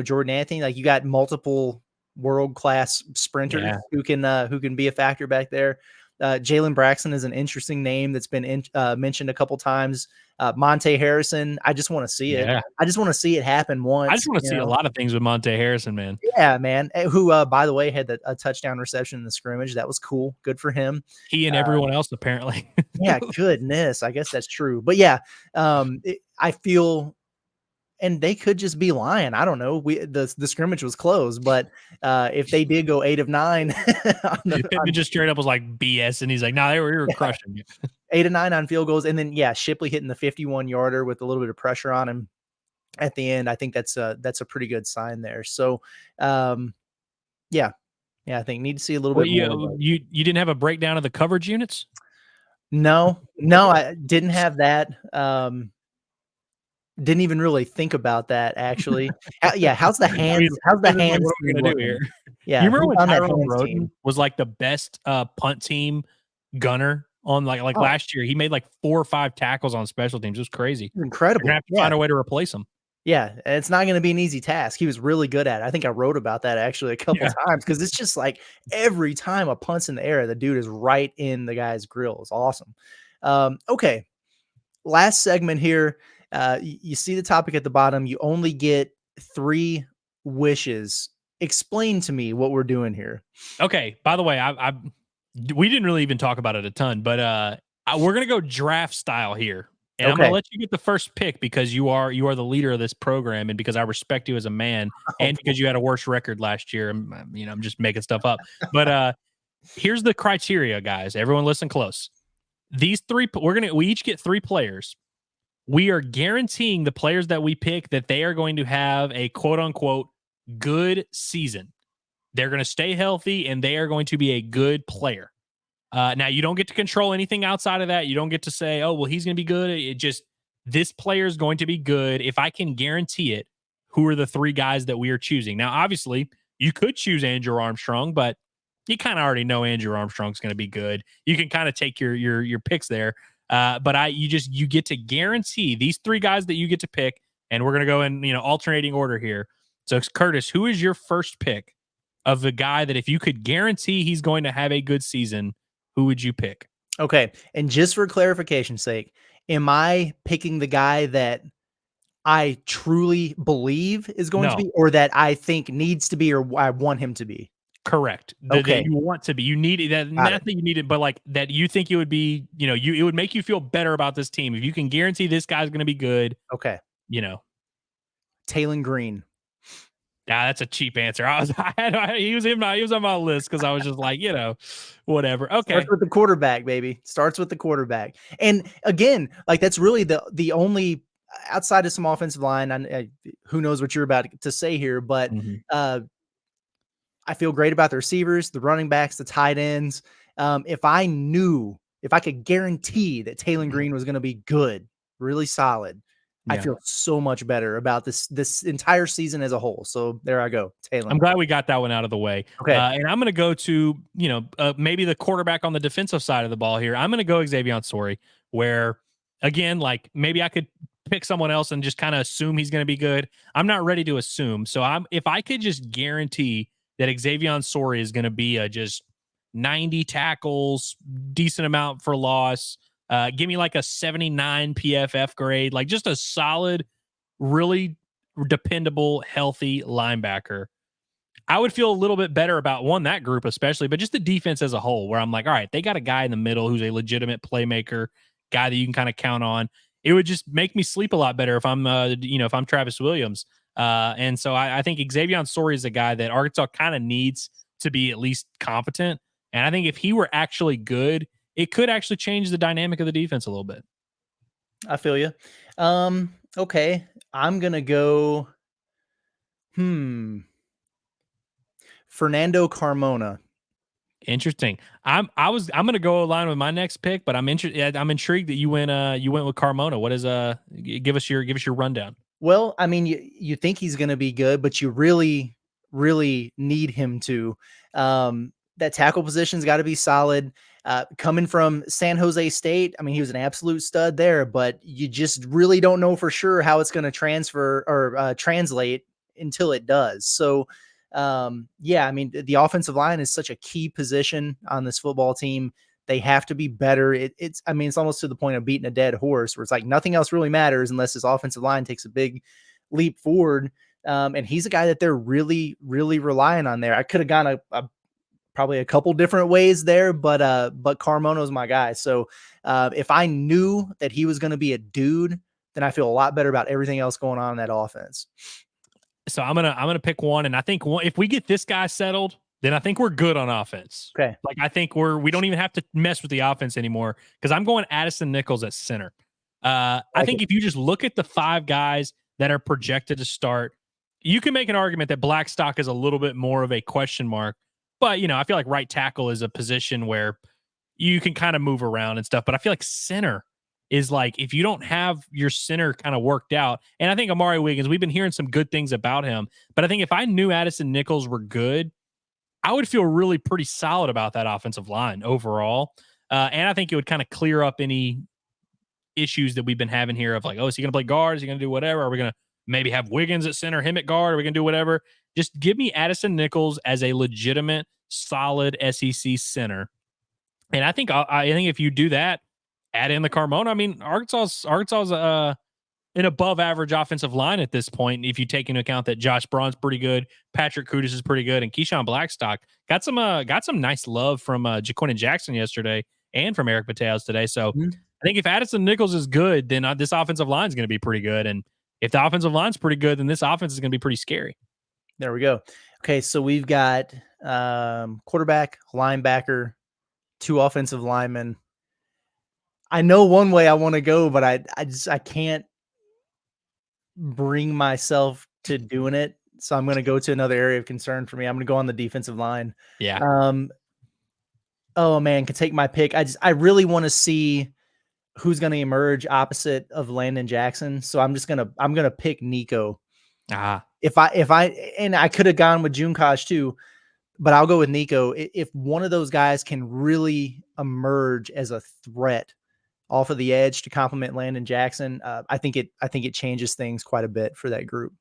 Jordan Anthony. Like, you got multiple world-class sprinters who can be a factor back there. Jalen Braxton is an interesting name that's been mentioned a couple times. Monte Harrison, I just want to see it. I just want to see it happen once.
I just want to see a lot of things with Monte Harrison, man.
Yeah, man. Who, by the way, had a touchdown reception in the scrimmage. That was cool. Good for him.
He and everyone else, apparently.
Yeah, goodness. I guess that's true. But yeah, I feel, and they could just be lying. I don't know. The scrimmage was closed, but if they did go 8 of 9,
Pittman just straight up was like BS, and he's like, "Nah, they were crushing you."
8 of 9 on field goals, and then Shipley hitting the 51-yarder with a little bit of pressure on him at the end. I think that's a pretty good sign there. So, I think need to see a little bit more.
You didn't have a breakdown of the coverage units?
No, I didn't have that. Didn't even really think about that, actually. How's the hands? How's the hands?
What are we gonna do here?
Yeah,
You remember
who's
when
on that
Tyrone
hands
Roden
team?
was like the best punt team gunner on like
Oh.
last year? He made like 4 or 5 tackles on special teams. It was crazy. They're
Incredible.
gonna have to find a way to replace him.
Yeah, and it's not going to be an easy task. He was really good at it. I think I wrote about that actually a couple times because it's just like every time a punt's in the air, the dude is right in the guy's grill. It's awesome. Okay, last segment here. You see the topic at the bottom. You only get 3 wishes. Explain to me what we're doing here.
Okay. By the way, we didn't really even talk about it a ton, but we're gonna go draft style here. And I'm going to let you get the first pick because you are the leader of this program and because I respect you as a man and because you had a worse record last year. I'm just making stuff up. But here's the criteria, guys. Everyone listen close. These 3, we each get 3 players. We are guaranteeing the players that we pick that they are going to have a quote unquote good season. They're going to stay healthy and they are going to be a good player. Now, you don't get to control anything outside of that. You don't get to say, oh, well, he's going to be good. It just, this player is going to be good. If I can guarantee it, who are the 3 guys that we are choosing? Now, obviously, you could choose Andrew Armstrong, but you kind of already know Andrew Armstrong's going to be good. You can kind of take your picks there. But you get to guarantee these 3 guys that you get to pick, and we're going to go in, alternating order here. So, Curtis, who is your first pick of the guy that if you could guarantee he's going to have a good season, who would you pick?
Okay. And just for clarification's sake, am I picking the guy that I truly believe is going to be, or that I think needs to be, or I want him to be?
Correct. That you want to be. You need that. Not that you need it, but like that you think it would be, it would make you feel better about this team. If you can guarantee this guy's going to be good.
Okay.
Taylor
Green.
Nah, that's a cheap answer. He was on my list because I was just like, whatever. Okay.
Starts with the quarterback, baby. Starts with the quarterback. And again, like that's really the only outside of some offensive line. And who knows what you're about to say here, but I feel great about the receivers, the running backs, the tight ends. If I could guarantee that Taylor Green was going to be good, really solid, I feel so much better about this entire season as a whole. So there I go, Taylor.
I'm glad we got that one out of the way.
Okay.
And I'm going to go to, maybe the quarterback on the defensive side of the ball here. I'm going to go Xavier Sori, where, again, like maybe I could pick someone else and just kind of assume he's going to be good. I'm not ready to assume. So if I could just guarantee that Xavier Sori is going to be just 90 tackles, decent amount for loss, give me like a 79 PFF grade, like just a solid, really dependable, healthy linebacker. I would feel a little bit better about that group especially, but just the defense as a whole, where I'm like, all right, they got a guy in the middle who's a legitimate playmaker, guy that you can kind of count on. It would just make me sleep a lot better if I'm, if I'm Travis Williams. And so I think Xavier Sori is a guy that Arkansas kind of needs to be at least competent. And I think if he were actually good, it could actually change the dynamic of the defense a little bit.
I feel you. Okay. I'm going to go, Fernando Carmona.
Interesting. I'm going to go align with my next pick, but I'm intrigued that you went with Carmona. What is give us your rundown.
Well, I mean, you think he's going to be good, but you really, really need him to. That tackle position's got to be solid. Coming from San Jose State, I mean, he was an absolute stud there, but you just really don't know for sure how it's going to transfer or translate until it does. So, I mean, the offensive line is such a key position on this football team. They have to be better. It's almost to the point of beating a dead horse where it's like nothing else really matters unless this offensive line takes a big leap forward. And he's a guy that they're really, really relying on there. I could have gone probably a couple different ways there, but Carmona's my guy. So if I knew that he was going to be a dude, then I feel a lot better about everything else going on in that offense.
So I'm gonna pick one, and I think if we get this guy settled, then I think we're good on offense.
Okay,
like I think we don't even have to mess with the offense anymore because I'm going Addison Nichols at center. I think if you just look at the 5 guys that are projected to start, you can make an argument that Blackstock is a little bit more of a question mark. But, I feel like right tackle is a position where you can kind of move around and stuff. But I feel like center is like, if you don't have your center kind of worked out, and I think Amari Wiggins, we've been hearing some good things about him. But I think if I knew Addison Nichols were good, I would feel really pretty solid about that offensive line overall. And I think it would kind of clear up any issues that we've been having here of like, oh, is he going to play guard? Is he going to do whatever? Are we going to maybe have Wiggins at center, him at guard? Are we going to do whatever? Just give me Addison Nichols as a legitimate, solid SEC center. And I think if you do that, add in the Carmona. I mean, Arkansas's an above average offensive line at this point. If you take into account that Josh Braun's pretty good, Patrick Kudus is pretty good, and Keyshawn Blackstock got some nice love from Jaquin Jackson yesterday and from Eric Mateos today. So I think if Addison Nichols is good, then this offensive line is going to be pretty good. And if the offensive line's pretty good, then this offense is going to be pretty scary.
There we go. Okay, so we've got quarterback, linebacker, 2 offensive linemen. I know one way I want to go, but I can't bring myself to doing it. So I'm going to go to another area of concern for me. I'm going to go on the defensive line.
Yeah.
Oh man, can take my pick. I really want to see who's going to emerge opposite of Landon Jackson. So I'm going to pick Nico. If I could have gone with Junkosh too, but I'll go with Nico. If one of those guys can really emerge as a threat off of the edge to complement Landon Jackson, I think it changes things quite a bit for that group.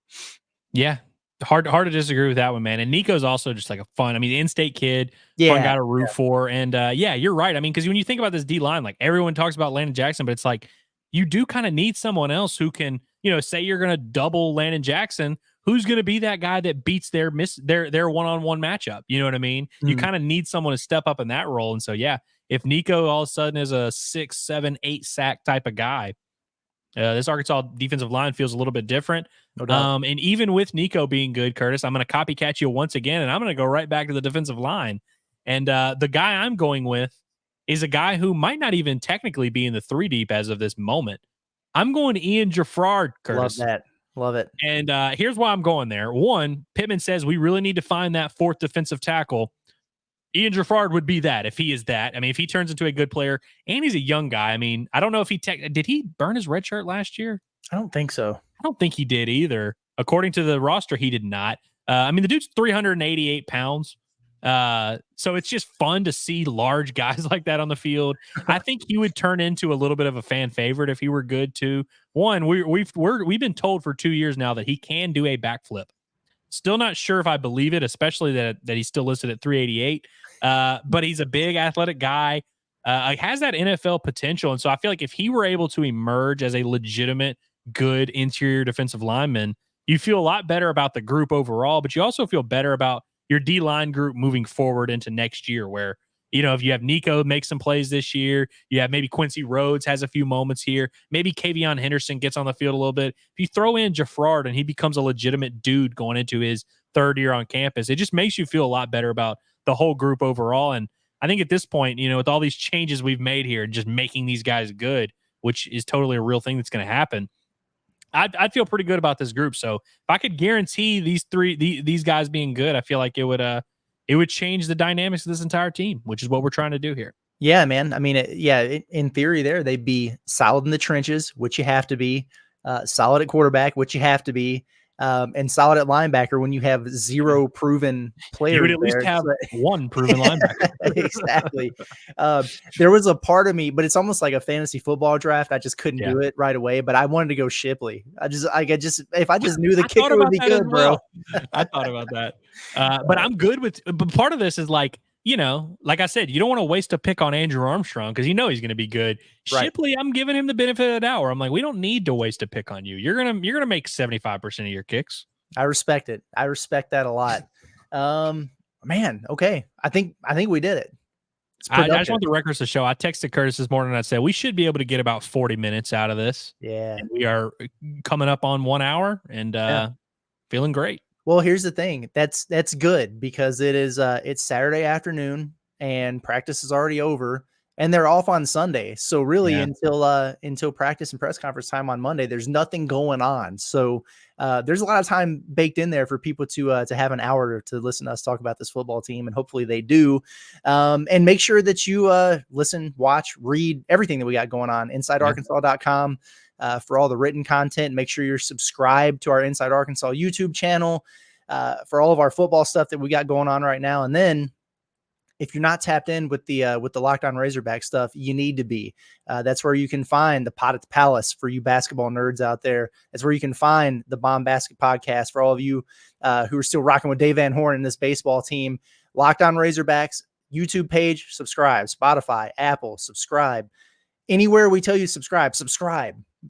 Yeah. Hard to disagree with that one, man. And Nico's also just like a fun, I mean, the in-state kid, fun guy to root for. And you're right. I mean, because when you think about this D-line, like everyone talks about Landon Jackson, but it's like you do kind of need someone else who can, say you're going to double Landon Jackson, who's going to be that guy that beats their one-on-one matchup. You know what I mean? Mm-hmm. You kind of need someone to step up in that role. And so, if Nico all of a sudden is a 6, 7, 8 sack type of guy, this Arkansas defensive line feels a little bit different.
No doubt.
And even with Nico being good, Curtis, I'm going to copycat you once again, and I'm going to go right back to the defensive line. And the guy I'm going with is a guy who might not even technically be in the 3 deep as of this moment. I'm going to Ian Jaffrard, Curtis.
Love that. Love it.
And here's why I'm going there. One, Pittman says we really need to find that 4th defensive tackle. Ian Jaffrard would be that if he is that. I mean, if he turns into a good player, and he's a young guy. I mean, I don't know if did he burn his red shirt last year?
I don't think so.
I don't think he did either. According to the roster, he did not. I mean, the dude's 388 pounds. So it's just fun to see large guys like that on the field. I think he would turn into a little bit of a fan favorite if he were good too. One, we've been told for 2 years now that he can do a backflip. Still not sure if I believe it, especially that he's still listed at 388. But he's a big athletic guy. Has that NFL potential. And so I feel like if he were able to emerge as a legitimate, good interior defensive lineman, you feel a lot better about the group overall, but you also feel better about your D-line group moving forward into next year where, if you have Nico make some plays this year, you have maybe Quincy Rhodes has a few moments here, maybe Kavion Henderson gets on the field a little bit. If you throw in Jaffrard and he becomes a legitimate dude going into his 3rd year on campus, it just makes you feel a lot better about the whole group overall. And I think at this point, with all these changes we've made here and just making these guys good, which is totally a real thing that's going to happen, I'd feel pretty good about this group. So if I could guarantee these guys being good, I feel like it would change the dynamics of this entire team, which is what we're trying to do here.
Yeah, man. I mean, in theory there, they'd be solid in the trenches, which you have to be, solid at quarterback, which you have to be, and solid at linebacker when you have 0 proven players.
You would at least have 1 proven linebacker.
Exactly. There was a part of me, but it's almost like a fantasy football draft. I just couldn't do it right away, but I wanted to go Shipley. If I just knew the kicker would be good, bro.
I thought about that. But I'm good with, but part of this is like, like I said, you don't want to waste a pick on Andrew Armstrong because he's going to be good. Right. Shipley, I'm giving him the benefit of the doubt where I'm like, we don't need to waste a pick on you. You're gonna make 75% of your kicks.
I respect it. I respect that a lot. Man, okay. I think we did it.
I just want the records to show. I texted Curtis this morning and I said we should be able to get about 40 minutes out of this.
Yeah.
And we are coming up on 1 hour and feeling great.
Well, here's the thing. That's good because it's Saturday afternoon and practice is already over and they're off on Sunday. So really until practice and press conference time on Monday, there's nothing going on. So there's a lot of time baked in there for people to have an hour to listen to us talk about this football team, and hopefully they do. And make sure that you listen, watch, read everything that we got going on. InsideArkansas.com for all the written content. Make sure you're subscribed to our Inside Arkansas YouTube channel. for all of our football stuff that we got going on right now. And then if you're not tapped in with the Locked On Razorback stuff, you need to be. That's where you can find the Pot at the Palace for you basketball nerds out there. That's where you can find the Bomb Basket Podcast for all of you who are still rocking with Dave Van Horn and this baseball team. Locked On Razorbacks YouTube page, subscribe. Spotify, Apple, subscribe. Anywhere we tell you subscribe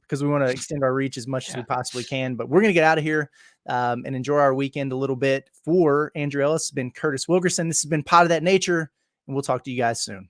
because we want to extend our reach as much as we possibly can. But we're going to get out of here and enjoy our weekend a little bit. For Andrew Ellis, has been Curtis Wilkerson. This has been Pot of That Nature, and we'll talk to you guys soon.